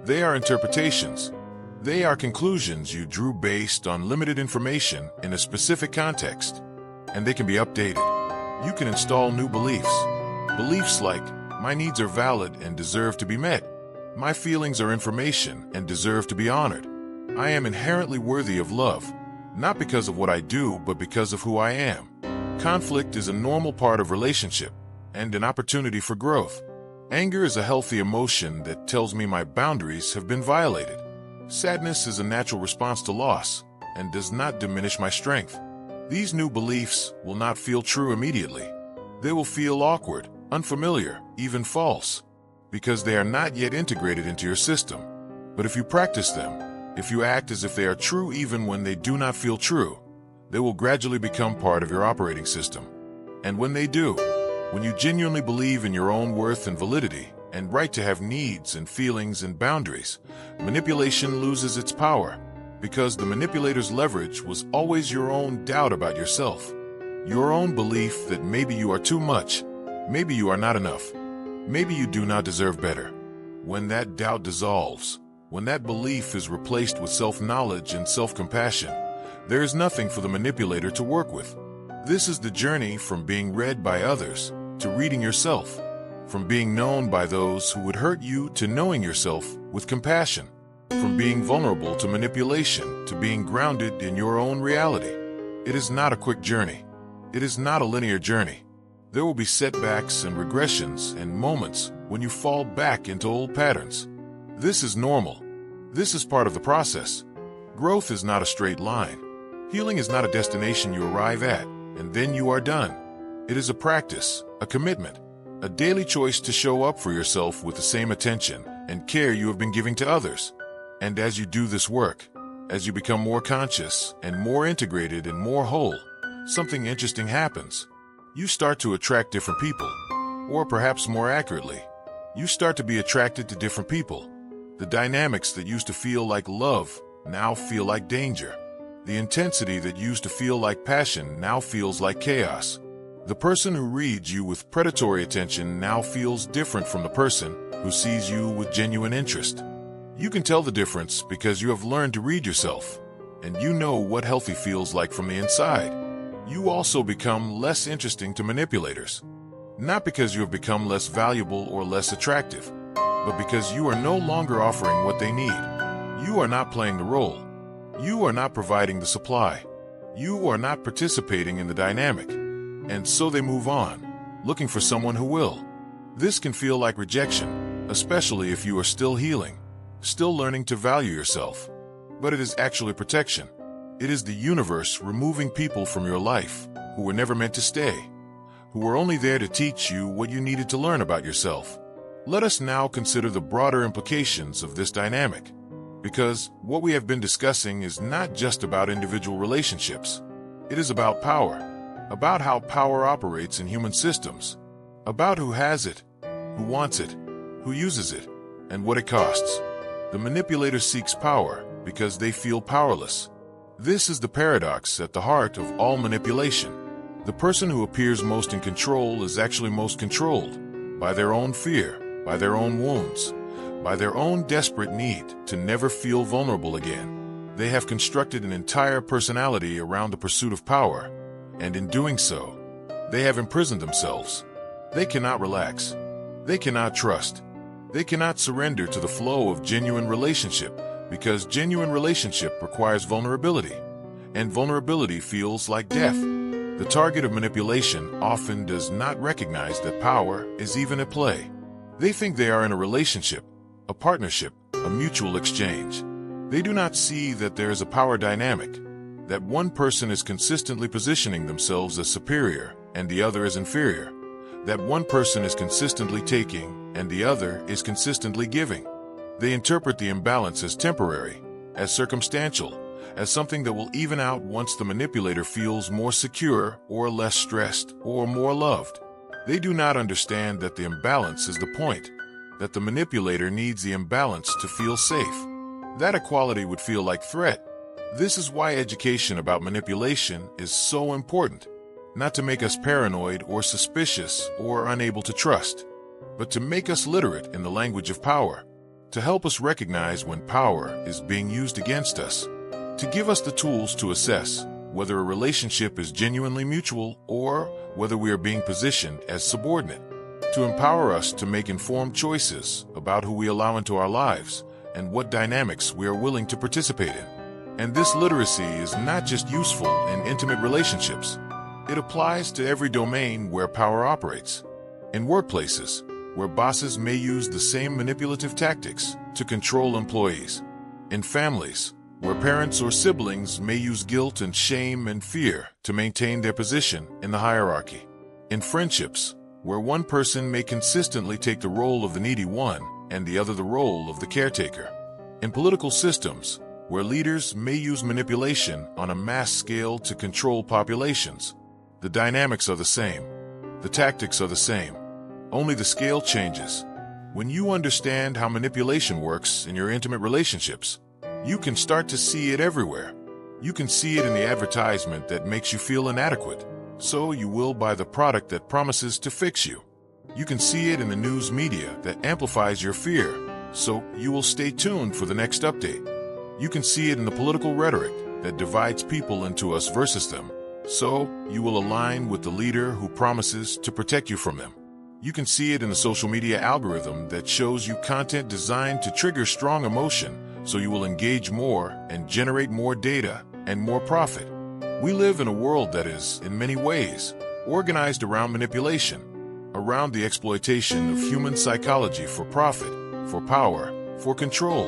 They are interpretations. They are conclusions you drew based on limited information in a specific context, and they can be updated. You can install new beliefs. Beliefs like, my needs are valid and deserve to be met. My feelings are information and deserve to be honored. I am inherently worthy of love, not because of what I do, but because of who I am. Conflict is a normal part of relationship and an opportunity for growth. Anger is a healthy emotion that tells me my boundaries have been violated. Sadness is a natural response to loss and does not diminish my strength. These new beliefs will not feel true immediately. They will feel awkward, unfamiliar, even false, because they are not yet integrated into your system. But if you practice them, if you act as if they are true even when they do not feel true, they will gradually become part of your operating system. And when they do, when you genuinely believe in your own worth and validity and right to have needs and feelings and boundaries, manipulation loses its power, because the manipulator's leverage was always your own doubt about yourself, your own belief that maybe you are too much, maybe you are not enough, maybe you do not deserve better. When that doubt dissolves, when that belief is replaced with self-knowledge and self-compassion, there is nothing for the manipulator to work with. This is the journey from being read by others to reading yourself, from being known by those who would hurt you to knowing yourself with compassion. from being vulnerable to manipulation to being grounded in your own reality. It is not a quick journey. It is not a linear journey. There will be setbacks and regressions and moments when you fall back into old patterns. This is normal. This is part of the process. Growth is not a straight line. Healing is not a destination you arrive at, and then you are done. It is a practice, a commitment, a daily choice to show up for yourself with the same attention and care you have been giving to others. And as you do this work, as you become more conscious and more integrated and more whole, something interesting happens. You start to attract different people, or perhaps more accurately, you start to be attracted to different people. The dynamics that used to feel like love now feel like danger. The intensity that used to feel like passion now feels like chaos. The person who reads you with predatory attention now feels different from the person who sees you with genuine interest. You can tell the difference because you have learned to read yourself, and you know what healthy feels like from the inside. You also become less interesting to manipulators, not because you have become less valuable or less attractive, but because you are no longer offering what they need. You are not playing the role. You are not providing the supply. You are not participating in the dynamic. And so they move on, looking for someone who will. This can feel like rejection, especially if you are still healing, still learning to value yourself. But it is actually protection. It is the universe removing people from your life who were never meant to stay, who were only there to teach you what you needed to learn about yourself. Let us now consider the broader implications of this dynamic, because what we have been discussing is not just about individual relationships. It is about power, about how power operates in human systems, about who has it, who wants it, who uses it, and what it costs. The manipulator seeks power because they feel powerless. This is the paradox at the heart of all manipulation. The person who appears most in control is actually most controlled by their own fear, by their own wounds, by their own desperate need to never feel vulnerable again. They have constructed an entire personality around the pursuit of power, and in doing so, they have imprisoned themselves. They cannot relax. They cannot trust. They cannot surrender to the flow of genuine relationship, because genuine relationship requires vulnerability, and vulnerability feels like death. The target of manipulation often does not recognize that power is even at play. They think they are in a relationship, a partnership, a mutual exchange. They do not see that there is a power dynamic, that one person is consistently positioning themselves as superior and the other as inferior, that one person is consistently taking and the other is consistently giving. They interpret the imbalance as temporary, as circumstantial, as something that will even out once the manipulator feels more secure or less stressed or more loved. They do not understand that the imbalance is the point, that the manipulator needs the imbalance to feel safe. That equality would feel like threat. This is why education about manipulation is so important, not to make us paranoid or suspicious or unable to trust, but to make us literate in the language of power, to help us recognize when power is being used against us, to give us the tools to assess whether a relationship is genuinely mutual or whether we are being positioned as subordinate, to empower us to make informed choices about who we allow into our lives and what dynamics we are willing to participate in. And this literacy is not just useful in intimate relationships. It applies to every domain where power operates. In workplaces, where bosses may use the same manipulative tactics to control employees. In families, where parents or siblings may use guilt and shame and fear to maintain their position in the hierarchy. In friendships, where one person may consistently take the role of the needy one and the other the role of the caretaker. In political systems, where leaders may use manipulation on a mass scale to control populations. The dynamics are the same. The tactics are the same. Only the scale changes. When you understand how manipulation works in your intimate relationships, you can start to see it everywhere. You can see it in the advertisement that makes you feel inadequate, so you will buy the product that promises to fix you. You can see it in the news media that amplifies your fear, so you will stay tuned for the next update. You can see it in the political rhetoric that divides people into us versus them, so you will align with the leader who promises to protect you from them. You can see it in the social media algorithm that shows you content designed to trigger strong emotion so you will engage more and generate more data and more profit. We live in a world that is, in many ways, organized around manipulation, around the exploitation of human psychology for profit, for power, for control.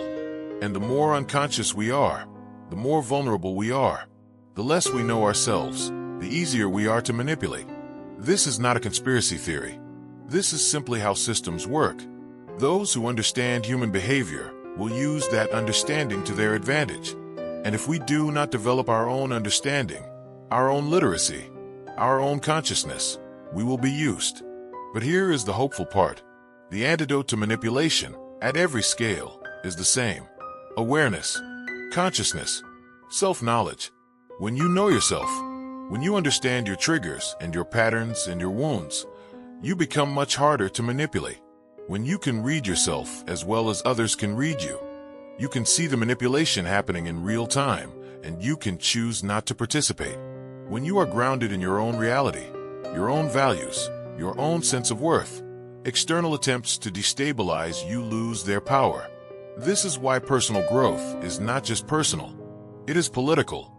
And the more unconscious we are, the more vulnerable we are, the less we know ourselves, the easier we are to manipulate. This is not a conspiracy theory. This is simply how systems work. Those who understand human behavior will use that understanding to their advantage. And if we do not develop our own understanding, our own literacy, our own consciousness, we will be used. But here is the hopeful part. The antidote to manipulation, at every scale, is the same. Awareness, consciousness, self-knowledge. When you know yourself, when you understand your triggers and your patterns and your wounds, you become much harder to manipulate. When you can read yourself as well as others can read you, you can see the manipulation happening in real time, and you can choose not to participate. When you are grounded in your own reality, your own values, your own sense of worth, external attempts to destabilize you lose their power. This is why personal growth is not just personal. It is political.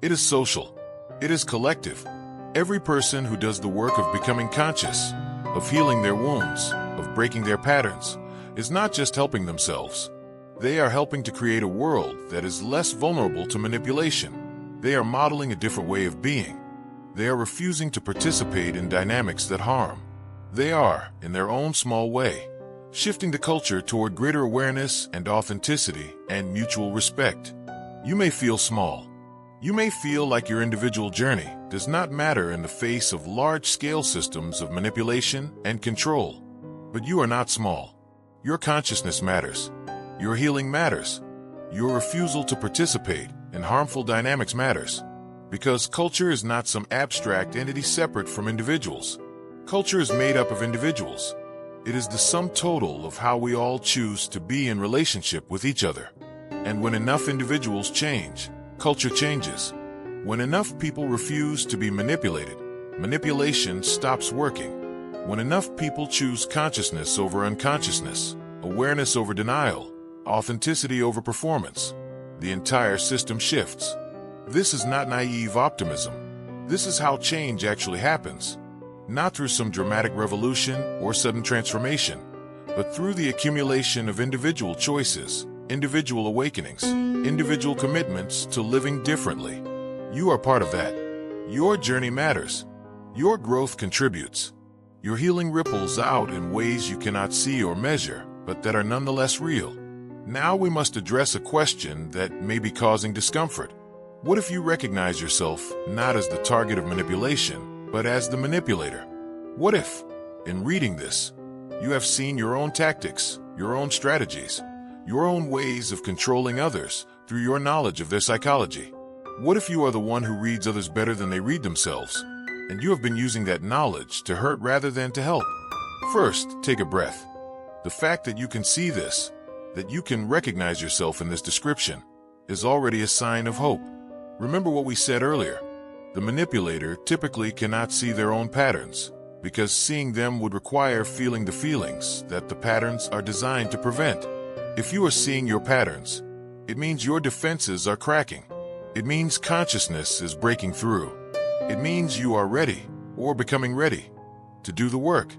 It is social. It is collective. Every person who does the work of becoming conscious, of healing their wounds, of breaking their patterns, is not just helping themselves. They are helping to create a world that is less vulnerable to manipulation. They are modeling a different way of being. They are refusing to participate in dynamics that harm. They are, in their own small way, shifting the culture toward greater awareness and authenticity and mutual respect. You may feel small. You may feel like your individual journey does not matter in the face of large-scale systems of manipulation and control. But you are not small. Your consciousness matters. Your healing matters. Your refusal to participate in harmful dynamics matters. Because culture is not some abstract entity separate from individuals. Culture is made up of individuals. It is the sum total of how we all choose to be in relationship with each other. And when enough individuals change, culture changes. When enough people refuse to be manipulated, manipulation stops working. When enough people choose consciousness over unconsciousness, awareness over denial, authenticity over performance, the entire system shifts. This is not naive optimism. This is how change actually happens. Not through some dramatic revolution or sudden transformation, but through the accumulation of individual choices, individual awakenings, individual commitments to living differently. You are part of that. Your journey matters. Your growth contributes. Your healing ripples out in ways you cannot see or measure, but that are nonetheless real. Now we must address a question that may be causing discomfort. What if you recognize yourself not as the target of manipulation, but as the manipulator? What if, in reading this, you have seen your own tactics, your own strategies, your own ways of controlling others through your knowledge of their psychology? What if you are the one who reads others better than they read themselves, and you have been using that knowledge to hurt rather than to help? First, take a breath. The fact that you can see this, that you can recognize yourself in this description, is already a sign of hope. Remember what we said earlier. The manipulator typically cannot see their own patterns, because seeing them would require feeling the feelings that the patterns are designed to prevent. If you are seeing your patterns, it means your defenses are cracking. It means consciousness is breaking through. It means you are ready, or becoming ready, to do the work.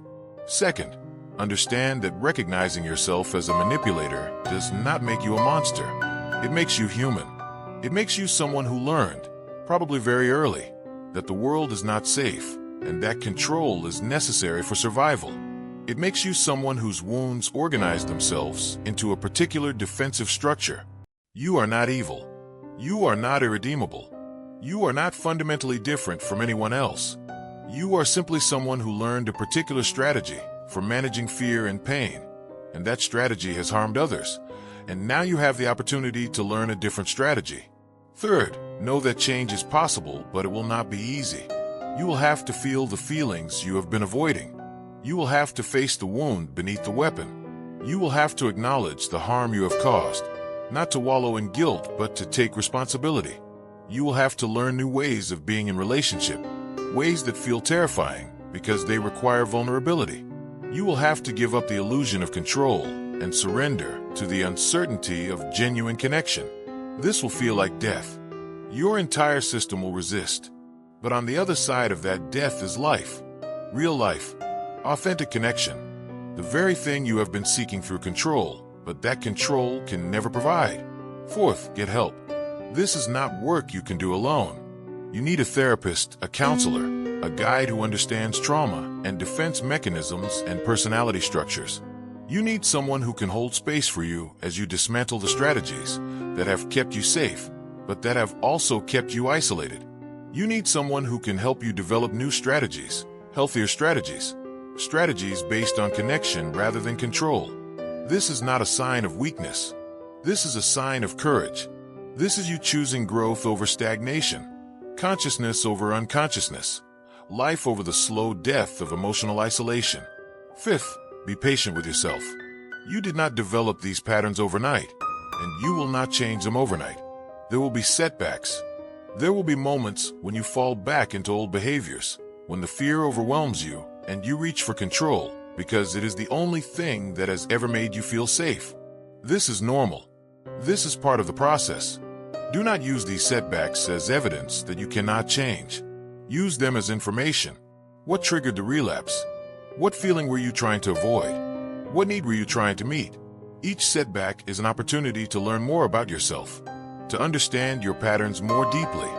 Second, understand that recognizing yourself as a manipulator does not make you a monster. It makes you human. It makes you someone who learned, probably very early, that the world is not safe, and that control is necessary for survival. It makes you someone whose wounds organize themselves into a particular defensive structure. You are not evil. You are not irredeemable. You are not fundamentally different from anyone else. You are simply someone who learned a particular strategy for managing fear and pain, and that strategy has harmed others, and now you have the opportunity to learn a different strategy. Third, know that change is possible, but it will not be easy. You will have to feel the feelings you have been avoiding. You will have to face the wound beneath the weapon. You will have to acknowledge the harm you have caused, not to wallow in guilt, but to take responsibility. You will have to learn new ways of being in relationship, ways that feel terrifying because they require vulnerability. You will have to give up the illusion of control and surrender to the uncertainty of genuine connection. This will feel like death. Your entire system will resist. But on the other side of that death is life. Real life. Authentic connection. The very thing you have been seeking through control, but that control can never provide. Fourth, get help. This is not work you can do alone. You need a therapist, a counselor, a guide who understands trauma and defense mechanisms and personality structures. You need someone who can hold space for you as you dismantle the strategies that have kept you safe, but that have also kept you isolated. You need someone who can help you develop new strategies, healthier strategies, strategies based on connection rather than control. This is not a sign of weakness. This is a sign of courage. This is you choosing growth over stagnation, consciousness over unconsciousness, life over the slow death of emotional isolation. Fifth, be patient with yourself. You did not develop these patterns overnight, and you will not change them overnight. There will be setbacks. There will be moments when you fall back into old behaviors, when the fear overwhelms you and you reach for control because it is the only thing that has ever made you feel safe. This is normal. This is part of the process. Do not use these setbacks as evidence that you cannot change. Use them as information. What triggered the relapse? What feeling were you trying to avoid? What need were you trying to meet? Each setback is an opportunity to learn more about yourself, to understand your patterns more deeply,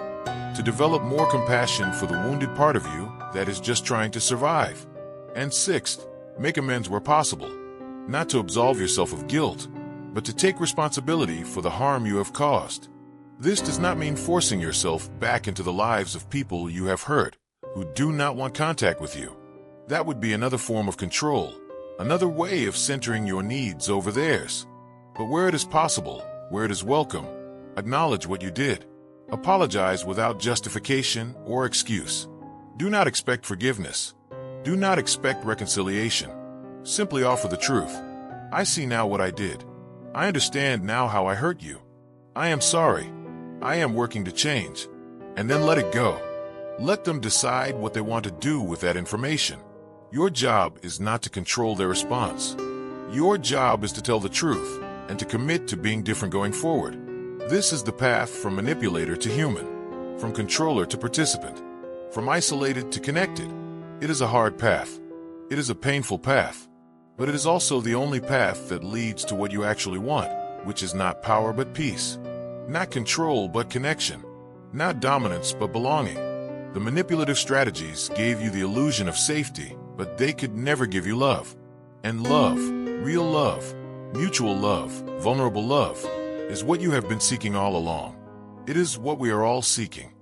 to develop more compassion for the wounded part of you that is just trying to survive. And sixth, make amends where possible, not to absolve yourself of guilt, but to take responsibility for the harm you have caused. This does not mean forcing yourself back into the lives of people you have hurt, who do not want contact with you. That would be another form of control, another way of centering your needs over theirs. But where it is possible, where it is welcome, acknowledge what you did. Apologize without justification or excuse. Do not expect forgiveness. Do not expect reconciliation. Simply offer the truth. I see now what I did. I understand now how I hurt you. I am sorry. I am working to change. And then let it go. Let them decide what they want to do with that information. Your job is not to control their response. Your job is to tell the truth and to commit to being different going forward. This is the path from manipulator to human, from controller to participant, from isolated to connected. It is a hard path. It is a painful path. But it is also the only path that leads to what you actually want, which is not power but peace, not control but connection, not dominance but belonging. The manipulative strategies gave you the illusion of safety, but they could never give you love. And love, real love, mutual love, vulnerable love, is what you have been seeking all along. It is what we are all seeking.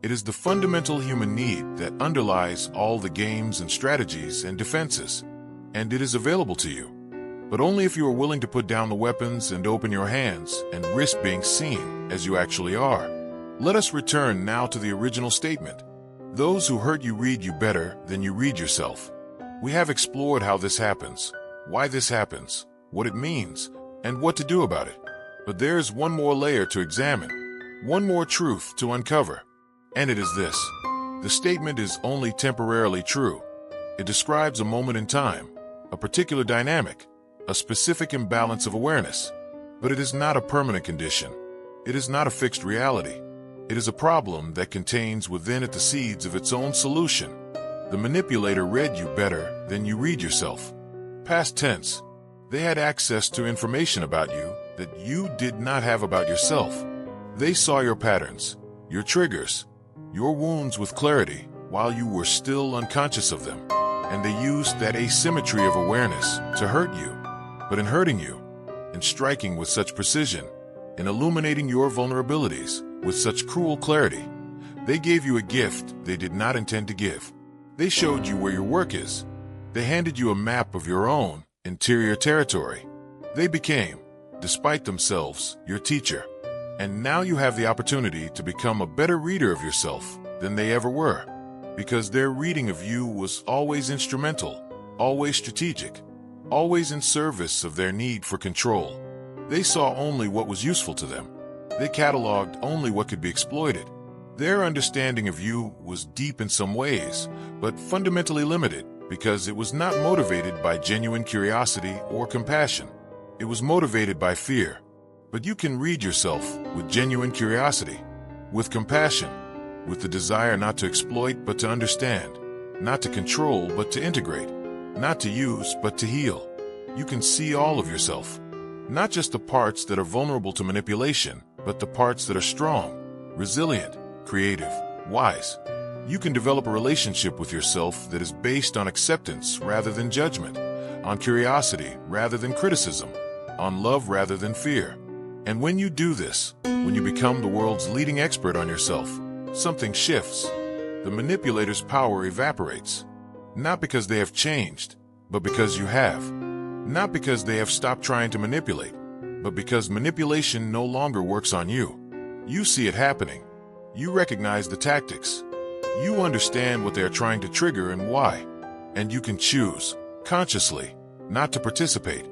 It is the fundamental human need that underlies all the games and strategies and defenses. And it is available to you. But only if you are willing to put down the weapons and open your hands and risk being seen as you actually are. Let us return now to the original statement. Those who hurt you read you better than you read yourself. We have explored how this happens, why this happens, what it means, and what to do about it. But there is one more layer to examine, one more truth to uncover. And it is this. The statement is only temporarily true. It describes a moment in time, a particular dynamic, a specific imbalance of awareness. But it is not a permanent condition. It is not a fixed reality. It is a problem that contains within it the seeds of its own solution. The manipulator read you better than you read yourself. Past tense. They had access to information about you that you did not have about yourself. They saw your patterns, your triggers, your wounds with clarity while you were still unconscious of them. And they used that asymmetry of awareness to hurt you. But in hurting you, in striking with such precision, in illuminating your vulnerabilities with such cruel clarity, they gave you a gift they did not intend to give. They showed you where your work is. They handed you a map of your own interior territory. They became, despite themselves, your teacher. And now you have the opportunity to become a better reader of yourself than they ever were. Because their reading of you was always instrumental, always strategic, always in service of their need for control. They saw only what was useful to them. They cataloged only what could be exploited. Their understanding of you was deep in some ways, but fundamentally limited because it was not motivated by genuine curiosity or compassion. It was motivated by fear. But you can read yourself with genuine curiosity, with compassion, with the desire not to exploit but to understand, not to control but to integrate, not to use but to heal. You can see all of yourself, not just the parts that are vulnerable to manipulation, but the parts that are strong, resilient, creative, wise. You can develop a relationship with yourself that is based on acceptance rather than judgment, on curiosity rather than criticism, on love rather than fear. And when you do this, when you become the world's leading expert on yourself, something shifts. The manipulator's power evaporates. Not because they have changed, but because you have. Not because they have stopped trying to manipulate, but because manipulation no longer works on you. You see it happening. You recognize the tactics. You understand what they are trying to trigger and why. And you can choose, consciously, not to participate.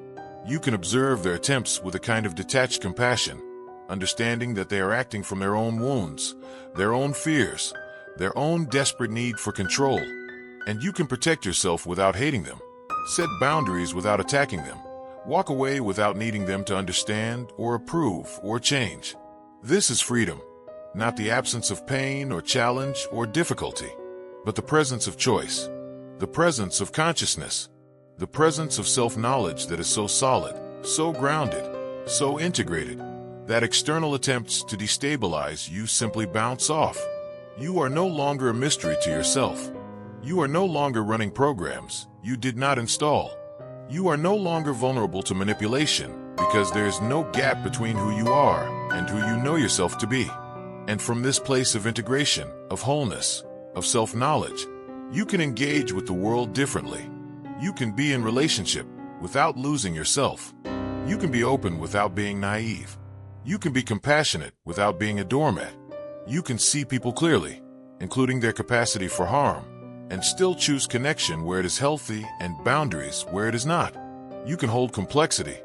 You can observe their attempts with a kind of detached compassion, understanding that they are acting from their own wounds, their own fears, their own desperate need for control. And you can protect yourself without hating them, set boundaries without attacking them, walk away without needing them to understand or approve or change. This is freedom, not the absence of pain or challenge or difficulty, but the presence of choice, the presence of consciousness, the presence of self-knowledge that is so solid, so grounded, so integrated, that external attempts to destabilize you simply bounce off. You are no longer a mystery to yourself. You are no longer running programs you did not install. You are no longer vulnerable to manipulation because there is no gap between who you are and who you know yourself to be. And from this place of integration, of wholeness, of self-knowledge, you can engage with the world differently. You can be in relationship without losing yourself. You can be open without being naive. You can be compassionate without being a doormat. You can see people clearly, including their capacity for harm, and still choose connection where it is healthy and boundaries where it is not. You can hold complexity.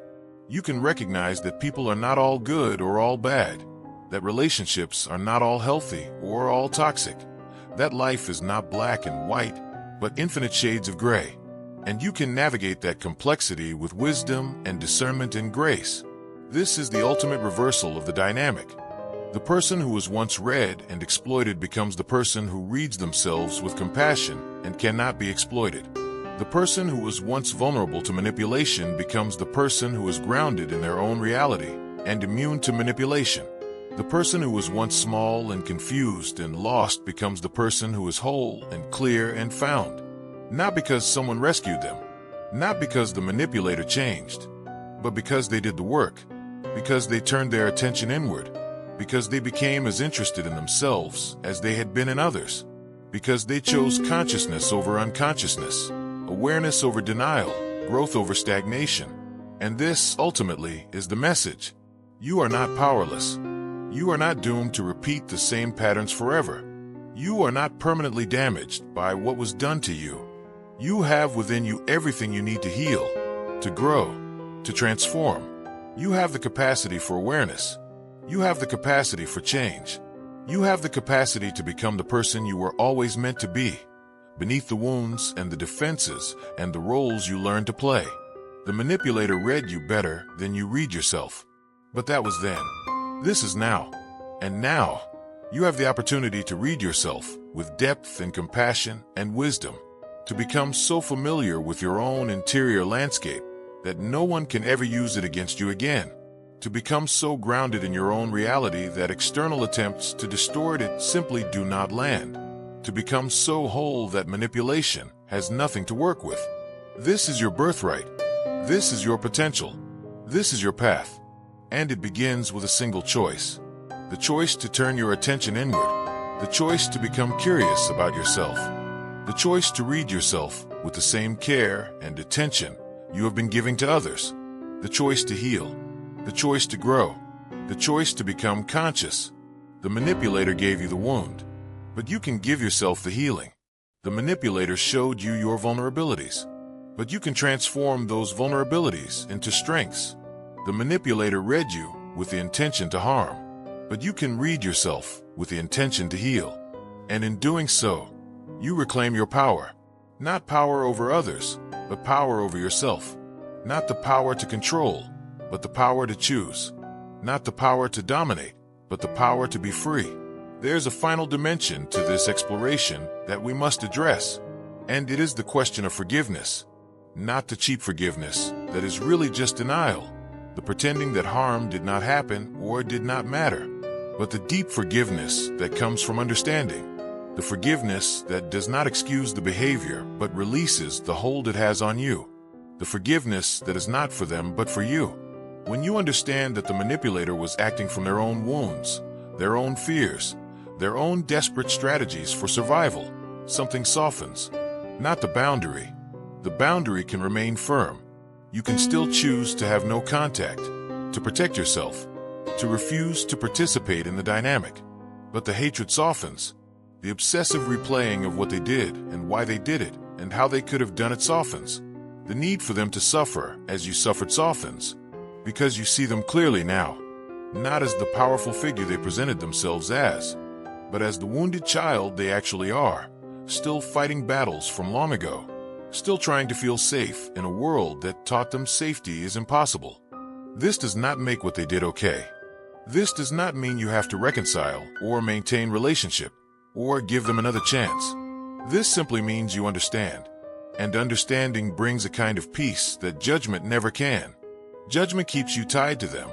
You can recognize that people are not all good or all bad, that relationships are not all healthy or all toxic, that life is not black and white, but infinite shades of gray. And you can navigate that complexity with wisdom and discernment and grace. This is the ultimate reversal of the dynamic. The person who was once read and exploited becomes the person who reads themselves with compassion and cannot be exploited. The person who was once vulnerable to manipulation becomes the person who is grounded in their own reality and immune to manipulation. The person who was once small and confused and lost becomes the person who is whole and clear and found. Not because someone rescued them, not because the manipulator changed, but because they did the work, because they turned their attention inward, because they became as interested in themselves as they had been in others, because they chose consciousness over unconsciousness, awareness over denial, growth over stagnation. And this, ultimately, is the message. You are not powerless. You are not doomed to repeat the same patterns forever. You are not permanently damaged by what was done to you. You have within you everything you need to heal, to grow, to transform. You have the capacity for awareness. You have the capacity for change. You have the capacity to become the person you were always meant to be, beneath the wounds and the defenses and the roles you learned to play. The manipulator read you better than you read yourself. But that was then. This is now. And now, you have the opportunity to read yourself with depth and compassion and wisdom, to become so familiar with your own interior landscape that no one can ever use it against you again, to become so grounded in your own reality that external attempts to distort it simply do not land, to become so whole that manipulation has nothing to work with. This is your birthright. This is your potential. This is your path. And it begins with a single choice. The choice to turn your attention inward. The choice to become curious about yourself. The choice to read yourself with the same care and attention you have been giving to others. The choice to heal. The choice to grow. The choice to become conscious. The manipulator gave you the wound, but you can give yourself the healing. The manipulator showed you your vulnerabilities, but you can transform those vulnerabilities into strengths. The manipulator read you with the intention to harm, but you can read yourself with the intention to heal. And in doing so, you reclaim your power. Not power over others, but power over yourself. Not the power to control, but the power to choose. Not the power to dominate, but the power to be free. There's a final dimension to this exploration that we must address, and it is the question of forgiveness. Not the cheap forgiveness that is really just denial, the pretending that harm did not happen or did not matter, but the deep forgiveness that comes from understanding. The forgiveness that does not excuse the behavior but releases the hold it has on you. The forgiveness that is not for them but for you. When you understand that the manipulator was acting from their own wounds, their own fears, their own desperate strategies for survival, something softens. Not the boundary. The boundary can remain firm. You can still choose to have no contact, to protect yourself, to refuse to participate in the dynamic. But the hatred softens. The obsessive replaying of what they did and why they did it and how they could have done it softens. The need for them to suffer as you suffered softens, because you see them clearly now, not as the powerful figure they presented themselves as, but as the wounded child they actually are, still fighting battles from long ago, still trying to feel safe in a world that taught them safety is impossible. This does not make what they did okay. This does not mean you have to reconcile or maintain relationship or give them another chance. This simply means you understand. And understanding brings a kind of peace that judgment never can. Judgment keeps you tied to them,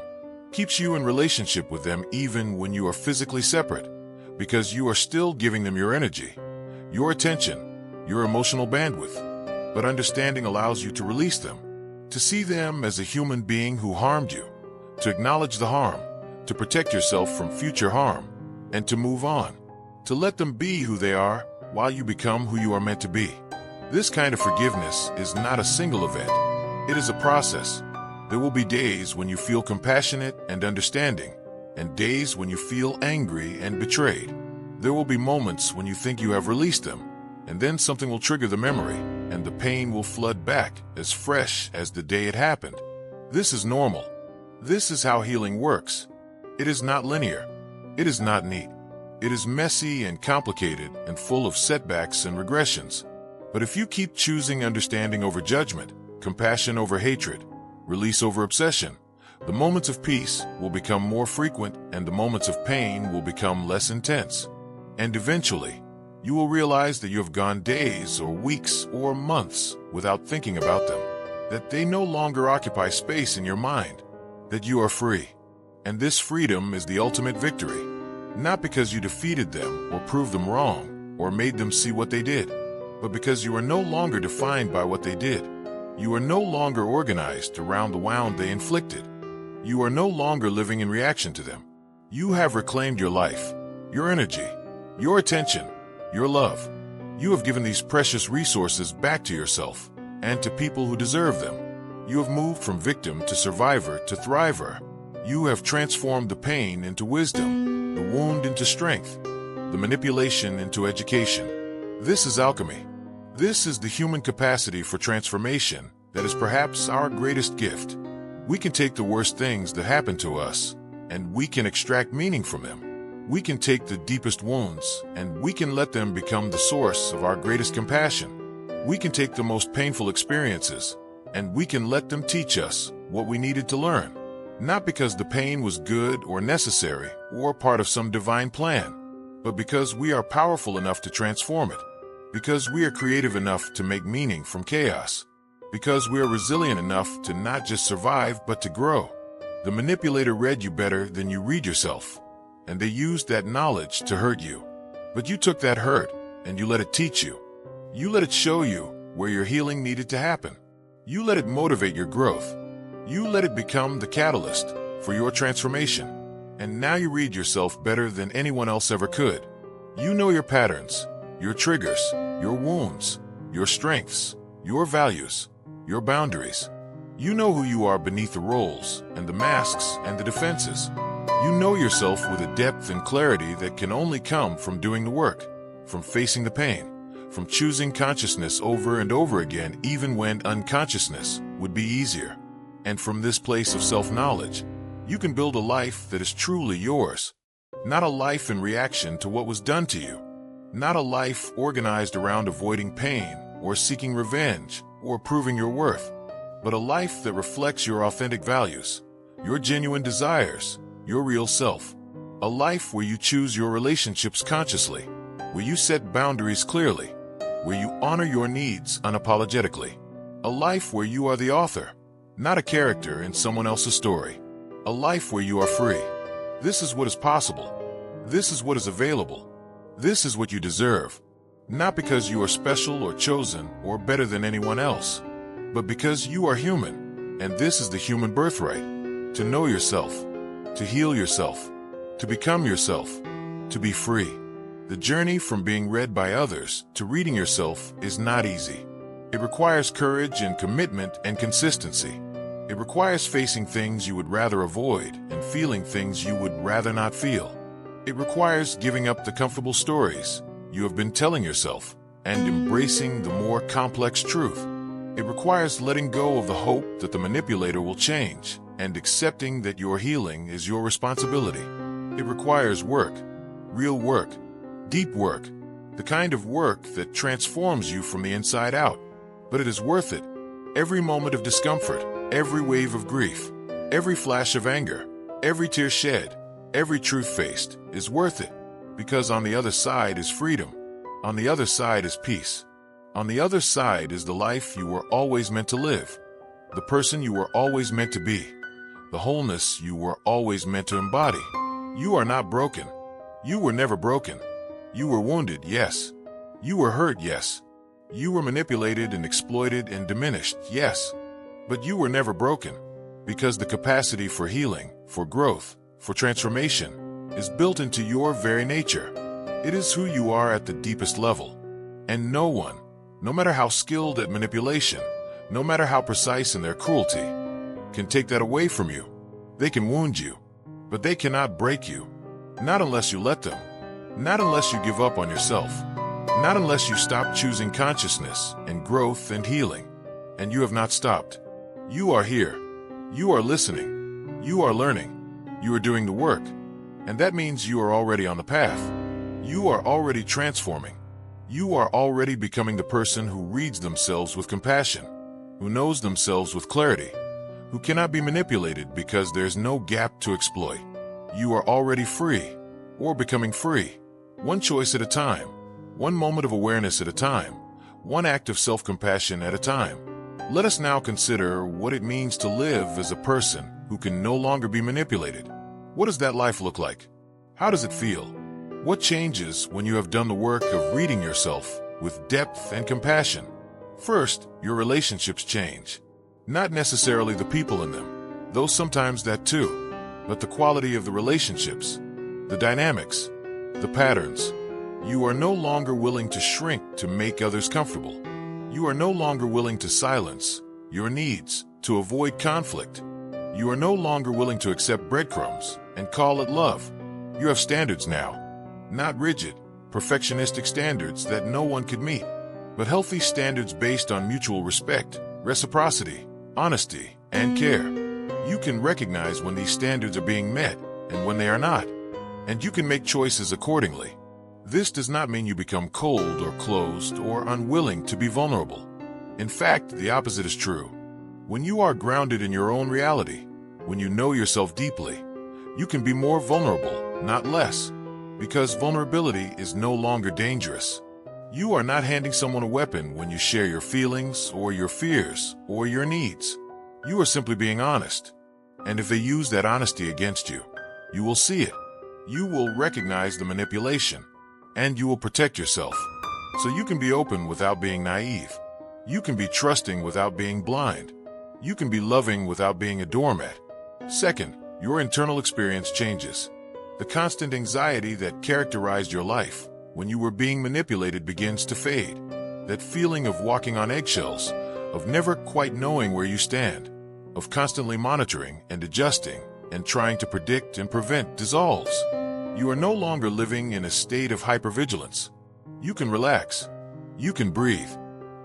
keeps you in relationship with them even when you are physically separate, because you are still giving them your energy, your attention, your emotional bandwidth. But understanding allows you to release them, to see them as a human being who harmed you, to acknowledge the harm, to protect yourself from future harm, and to move on, to let them be who they are while you become who you are meant to be. This kind of forgiveness is not a single event. It is a process. There will be days when you feel compassionate and understanding, and days when you feel angry and betrayed. There will be moments when you think you have released them, and then something will trigger the memory, and the pain will flood back as fresh as the day it happened. This is normal. This is how healing works. It is not linear. It is not neat. It is messy and complicated and full of setbacks and regressions. But if you keep choosing understanding over judgment, compassion over hatred, release over obsession, the moments of peace will become more frequent and the moments of pain will become less intense. And eventually, you will realize that you have gone days or weeks or months without thinking about them, that they no longer occupy space in your mind, that you are free. And this freedom is the ultimate victory, not because you defeated them or proved them wrong or made them see what they did, but because you are no longer defined by what they did. You are no longer organized around the wound they inflicted. You are no longer living in reaction to them. You have reclaimed your life, your energy, your attention, your love. You have given these precious resources back to yourself and to people who deserve them. You have moved from victim to survivor to thriver. You have transformed the pain into wisdom, the wound into strength, the manipulation into education. This is alchemy. This is the human capacity for transformation that is perhaps our greatest gift. We can take the worst things that happen to us, and we can extract meaning from them. We can take the deepest wounds, and we can let them become the source of our greatest compassion. We can take the most painful experiences, and we can let them teach us what we needed to learn. Not because the pain was good or necessary or part of some divine plan, but because we are powerful enough to transform it. Because we are creative enough to make meaning from chaos. Because we are resilient enough to not just survive, but to grow. The manipulator read you better than you read yourself, and they used that knowledge to hurt you. But you took that hurt, and you let it teach you. You let it show you where your healing needed to happen. You let it motivate your growth. You let it become the catalyst for your transformation. And now you read yourself better than anyone else ever could. You know your patterns, your triggers, your wounds, your strengths, your values, your boundaries. You know who you are beneath the roles and the masks and the defenses. You know yourself with a depth and clarity that can only come from doing the work, from facing the pain, from choosing consciousness over and over again even when unconsciousness would be easier. And from this place of self-knowledge, you can build a life that is truly yours. Not a life in reaction to what was done to you. Not a life organized around avoiding pain or seeking revenge or proving your worth, but a life that reflects your authentic values, your genuine desires, your real self. A life where you choose your relationships consciously, where you set boundaries clearly, where you honor your needs unapologetically. A life where you are the author, not a character in someone else's story. A life where you are free. This is what is possible. This is what is available. This is what you deserve. Not because you are special or chosen or better than anyone else, but because you are human, and this is the human birthright. To know yourself, to heal yourself, to become yourself, to be free. The journey from being read by others to reading yourself is not easy. It requires courage and commitment and consistency. It requires facing things you would rather avoid and feeling things you would rather not feel. It requires giving up the comfortable stories you have been telling yourself and embracing the more complex truth. It requires letting go of the hope that the manipulator will change and accepting that your healing is your responsibility. It requires work, real work, deep work, the kind of work that transforms you from the inside out. But it is worth it. Every moment of discomfort, every wave of grief, every flash of anger, every tear shed, every truth faced is worth it. Because on the other side is freedom. On the other side is peace. On the other side is the life you were always meant to live. The person you were always meant to be. The wholeness you were always meant to embody. You are not broken. You were never broken. You were wounded, yes. You were hurt, yes. You were manipulated and exploited and diminished, yes. But you were never broken, because the capacity for healing, for growth, for transformation is built into your very nature. It is who you are at the deepest level. And no one, no matter how skilled at manipulation, no matter how precise in their cruelty, can take that away from you. They can wound you, but they cannot break you. Not unless you let them. Not unless you give up on yourself. Not unless you stop choosing consciousness and growth and healing. And you have not stopped. You are here. You are listening. You are learning. You are doing the work. And that means you are already on the path. You are already transforming. You are already becoming the person who reads themselves with compassion, who knows themselves with clarity, who cannot be manipulated because there's no gap to exploit. You are already free, or becoming free, one choice at a time, one moment of awareness at a time, one act of self-compassion at a time. Let us now consider what it means to live as a person who can no longer be manipulated. What does that life look like? How does it feel? What changes when you have done the work of reading yourself with depth and compassion? First, your relationships change. Not necessarily the people in them, though sometimes that too, but the quality of the relationships, the dynamics, the patterns. You are no longer willing to shrink to make others comfortable. You are no longer willing to silence your needs to avoid conflict. You are no longer willing to accept breadcrumbs and call it love. You have standards now. Not rigid, perfectionistic standards that no one could meet, but healthy standards based on mutual respect, reciprocity, honesty, and care. You can recognize when these standards are being met and when they are not, and you can make choices accordingly. This does not mean you become cold or closed or unwilling to be vulnerable. In fact, the opposite is true. When you are grounded in your own reality, when you know yourself deeply, you can be more vulnerable, not less. Because vulnerability is no longer dangerous. You are not handing someone a weapon when you share your feelings or your fears or your needs. You are simply being honest. And if they use that honesty against you, you will see it. You will recognize the manipulation, and you will protect yourself. So you can be open without being naive. You can be trusting without being blind. You can be loving without being a doormat. Second, your internal experience changes. The constant anxiety that characterized your life when you were being manipulated begins to fade. That feeling of walking on eggshells, of never quite knowing where you stand, of constantly monitoring and adjusting and trying to predict and prevent dissolves. You are no longer living in a state of hypervigilance. You can relax. You can breathe.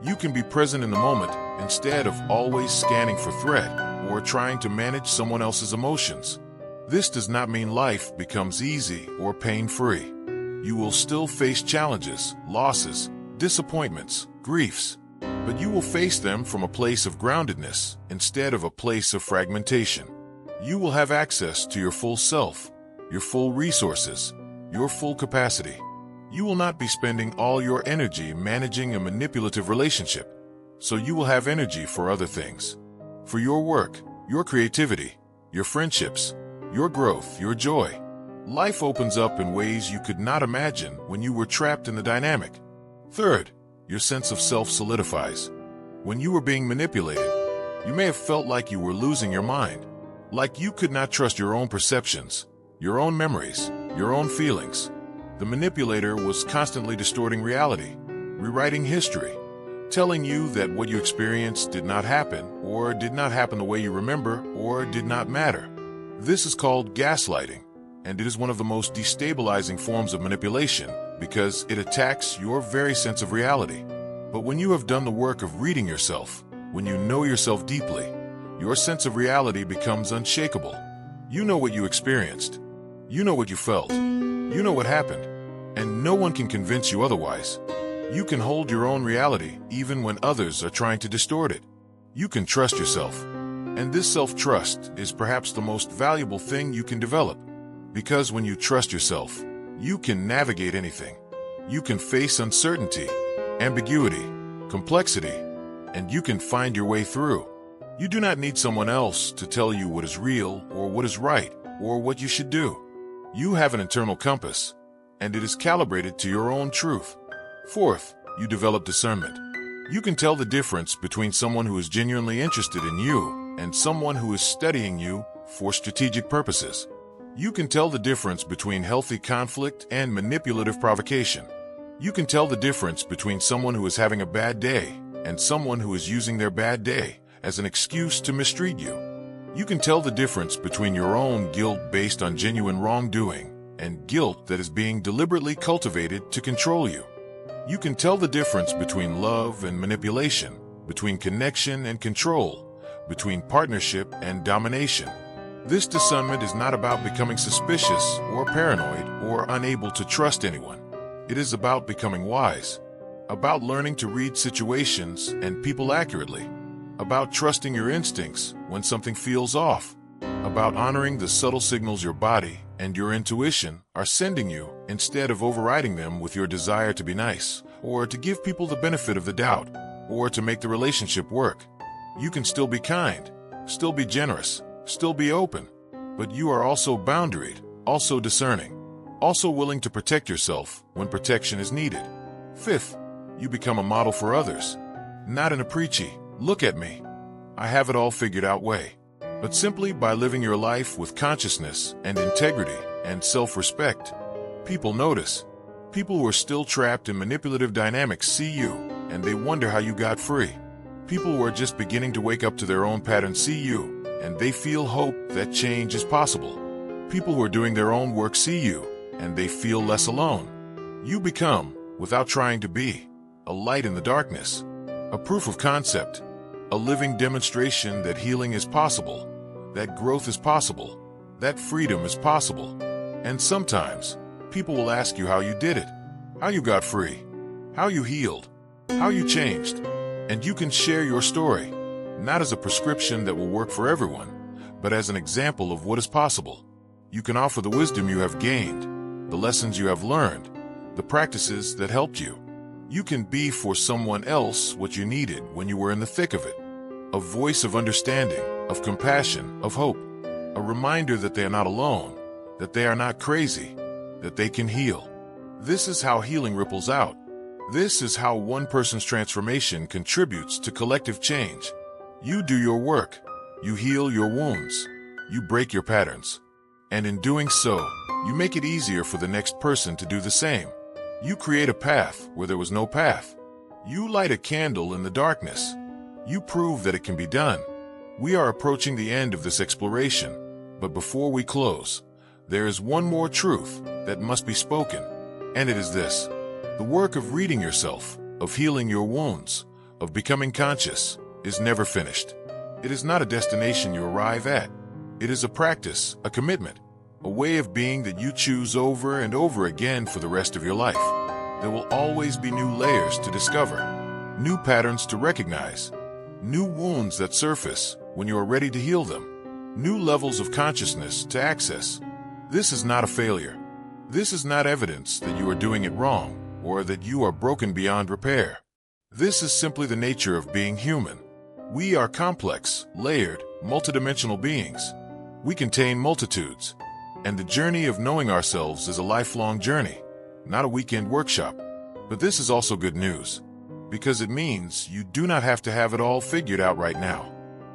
You can be present in the moment instead of always scanning for threat or trying to manage someone else's emotions. This does not mean life becomes easy or pain-free. You will still face challenges, losses, disappointments, griefs, but you will face them from a place of groundedness instead of a place of fragmentation. You will have access to your full self, your full resources, your full capacity. You will not be spending all your energy managing a manipulative relationship, so you will have energy for other things. For your work, your creativity, your friendships, your growth, your joy. Life opens up in ways you could not imagine when you were trapped in the dynamic. Third, your sense of self solidifies. When you were being manipulated, you may have felt like you were losing your mind, like you could not trust your own perceptions, your own memories, your own feelings. The manipulator was constantly distorting reality, rewriting history, telling you that what you experienced did not happen, or did not happen the way you remember, or did not matter. This is called gaslighting, and it is one of the most destabilizing forms of manipulation because it attacks your very sense of reality. But when you have done the work of reading yourself, when you know yourself deeply, your sense of reality becomes unshakable. You know what you experienced. You know what you felt. You know what happened. And no one can convince you otherwise. You can hold your own reality even when others are trying to distort it. You can trust yourself. And this self-trust is perhaps the most valuable thing you can develop. Because when you trust yourself, you can navigate anything. You can face uncertainty, ambiguity, complexity, and you can find your way through. You do not need someone else to tell you what is real or what is right or what you should do. You have an internal compass, and it is calibrated to your own truth. Fourth, you develop discernment. You can tell the difference between someone who is genuinely interested in you and someone who is studying you for strategic purposes. You can tell the difference between healthy conflict and manipulative provocation. You can tell the difference between someone who is having a bad day and someone who is using their bad day as an excuse to mistreat you. You can tell the difference between your own guilt based on genuine wrongdoing and guilt that is being deliberately cultivated to control you. You can tell the difference between love and manipulation, between connection and control, between partnership and domination. This discernment is not about becoming suspicious or paranoid or unable to trust anyone. It is about becoming wise, about learning to read situations and people accurately, about trusting your instincts when something feels off, about honoring the subtle signals your body and your intuition are sending you instead of overriding them with your desire to be nice, or to give people the benefit of the doubt, or to make the relationship work. You can still be kind, still be generous, still be open, but you are also boundaried, also discerning, also willing to protect yourself when protection is needed. Fifth, you become a model for others, not in a preachy, look at me, I have it all figured out way, but simply by living your life with consciousness and integrity and self-respect. People notice. People who are still trapped in manipulative dynamics see you, and they wonder how you got free. People who are just beginning to wake up to their own patterns see you, and they feel hope that change is possible. People who are doing their own work see you, and they feel less alone. You become, without trying to be, a light in the darkness, a proof of concept, a living demonstration that healing is possible, that growth is possible, that freedom is possible. And sometimes, people will ask you how you did it, how you got free, how you healed, how you changed. And you can share your story, not as a prescription that will work for everyone, but as an example of what is possible. You can offer the wisdom you have gained, the lessons you have learned, the practices that helped you. You can be for someone else what you needed when you were in the thick of it. A voice of understanding, of compassion, of hope. A reminder that they are not alone, that they are not crazy, that they can heal. This is how healing ripples out. This is how one person's transformation contributes to collective change. You do your work. You heal your wounds. You break your patterns. And in doing so, you make it easier for the next person to do the same. You create a path where there was no path. You light a candle in the darkness. You prove that it can be done. We are approaching the end of this exploration, but before we close, there is one more truth that must be spoken, and it is this. The work of reading yourself, of healing your wounds, of becoming conscious, is never finished. It is not a destination you arrive at. It is a practice, a commitment, a way of being that you choose over and over again for the rest of your life. There will always be new layers to discover, new patterns to recognize, new wounds that surface when you are ready to heal them. new levels of consciousness to access. This is not a failure. This is not evidence that you are doing it wrong or that you are broken beyond repair. This is simply the nature of being human. We are complex, layered, multidimensional beings. We contain multitudes, and the journey of knowing ourselves is a lifelong journey, not a weekend workshop. But this is also good news, because it means you do not have to have it all figured out right now.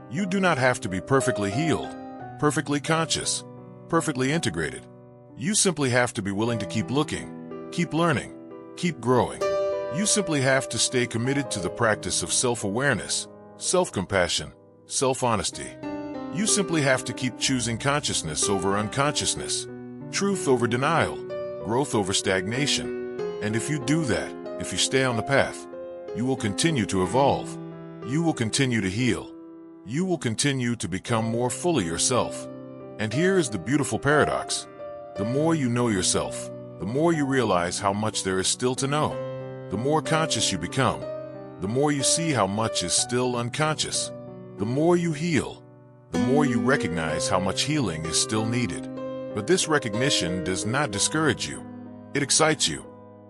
You do not have to be perfectly healed, perfectly conscious, perfectly integrated. You simply have to be willing to keep looking, keep learning, keep growing. You simply have to stay committed to the practice of self-awareness, self-compassion, self-honesty. You simply have to keep choosing consciousness over unconsciousness, truth over denial, growth over stagnation. And if you do that, if you stay on the path, you will continue to evolve. You will continue to heal. You will continue to become more fully yourself. And here is the beautiful paradox. The more you know yourself, the more you realize how much there is still to know. The more conscious you become, the more you see how much is still unconscious. The more you heal, the more you recognize how much healing is still needed. But this recognition does not discourage you. It excites you,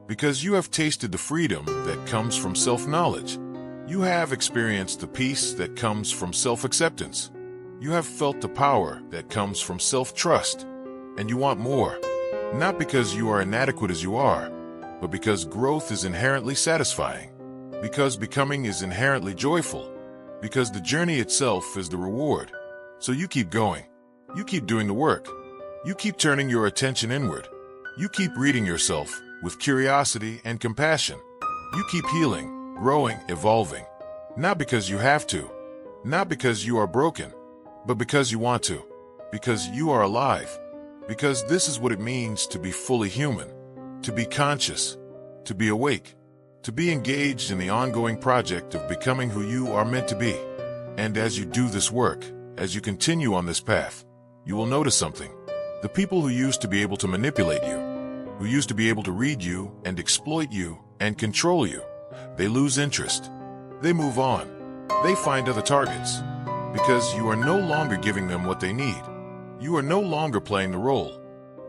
because you have tasted the freedom that comes from self-knowledge. You have experienced the peace that comes from self-acceptance. You have felt the power that comes from self-trust. And you want more, not because you are inadequate as you are, but because growth is inherently satisfying, because becoming is inherently joyful, because the journey itself is the reward. So you keep going. You keep doing the work. You keep turning your attention inward. You keep reading yourself with curiosity and compassion. You keep healing, growing, evolving. Not because you have to, not because you are broken, but because you want to, because you are alive, because this is what it means to be fully human, to be conscious, to be awake, to be engaged in the ongoing project of becoming who you are meant to be. And as you do this work, as you continue on this path, you will notice something. The people who used to be able to manipulate you, who used to be able to read you and exploit you and control you, they lose interest. They move on. They find other targets, because you are no longer giving them what they need. You are no longer playing the role.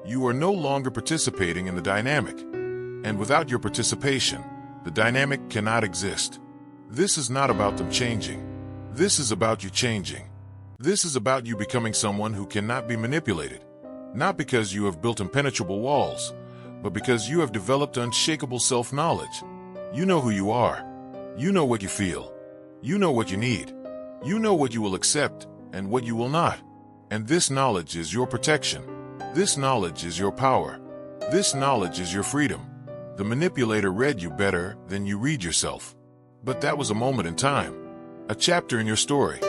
You are no longer participating in the dynamic. And without your participation, the dynamic cannot exist. This is not about them changing. This is about you changing. This is about you becoming someone who cannot be manipulated. Not because you have built impenetrable walls, but because you have developed unshakable self-knowledge. You know who you are. You know what you feel. You know what you need. You know what you will accept and what you will not. And this knowledge is your protection. This knowledge is your power. This knowledge is your freedom. The manipulator read you better than you read yourself. But that was a moment in time, a chapter in your story,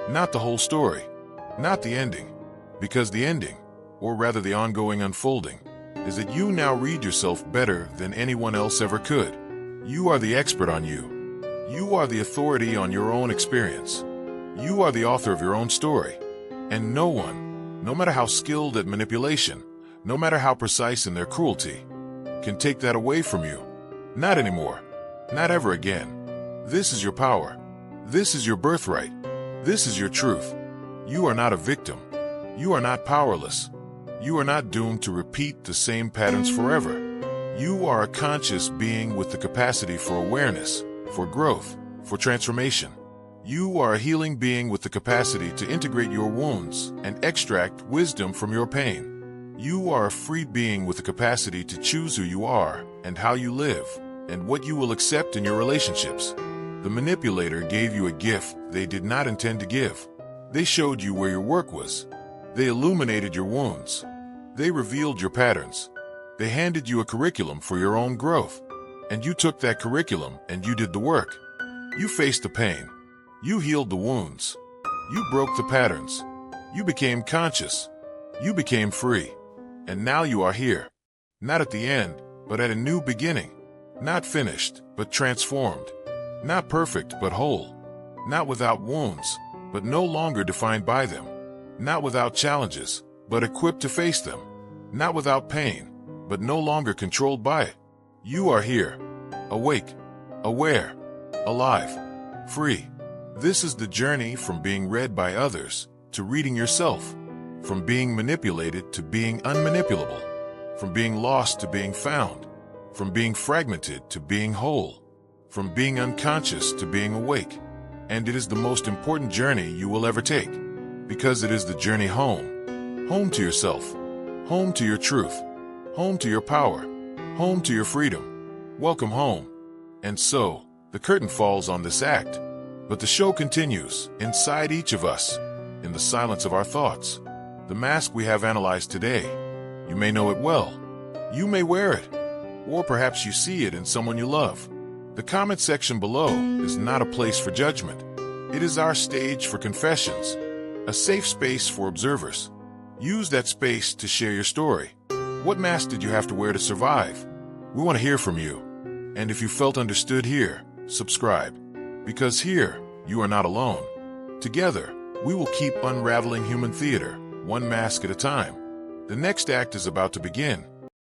not the whole story, not the ending. Because the ending, or rather the ongoing unfolding, is that you now read yourself better than anyone else ever could. You are the expert on you. You are the authority on your own experience. You are the author of your own story. And no one, no matter how skilled at manipulation, no matter how precise in their cruelty, can take that away from you. Not anymore. Not ever again. This is your power. This is your birthright. This is your truth. You are not a victim. You are not powerless. You are not doomed to repeat the same patterns forever. You are a conscious being with the capacity for awareness, for growth, for transformation. You are a healing being with the capacity to integrate your wounds and extract wisdom from your pain. You are a free being with the capacity to choose who you are and how you live and what you will accept in your relationships. The manipulator gave you a gift they did not intend to give. They showed you where your work was. They illuminated your wounds. They revealed your patterns. They handed you a curriculum for your own growth. And you took that curriculum and you did the work. You faced the pain. You healed the wounds. You broke the patterns. You became conscious. You became free. And now you are here. Not at the end, but at a new beginning. Not finished, but transformed. Not perfect, but whole. Not without wounds, but no longer defined by them. Not without challenges, but equipped to face them. Not without pain, but no longer controlled by it. You are here. Awake. Aware. Alive. Free. This is the journey from being read by others to reading yourself, from being manipulated to being unmanipulable, from being lost to being found, from being fragmented to being whole, from being unconscious to being awake. And it is the most important journey you will ever take, because it is the journey home. Home to yourself, home to your truth, home to your power, home to your freedom. Welcome home. And so, the curtain falls on this act, but the show continues inside each of us, in the silence of our thoughts. The mask we have analyzed today, you may know it well. You may wear it, or perhaps you see it in someone you love. The comment section below is not a place for judgment. It is our stage for confessions, a safe space for observers. Use that space to share your story. What mask did you have to wear to survive? We want to hear from you. And if you felt understood here, subscribe. Because here, you are not alone. Together, we will keep unraveling human theater, one mask at a time. The next act is about to begin.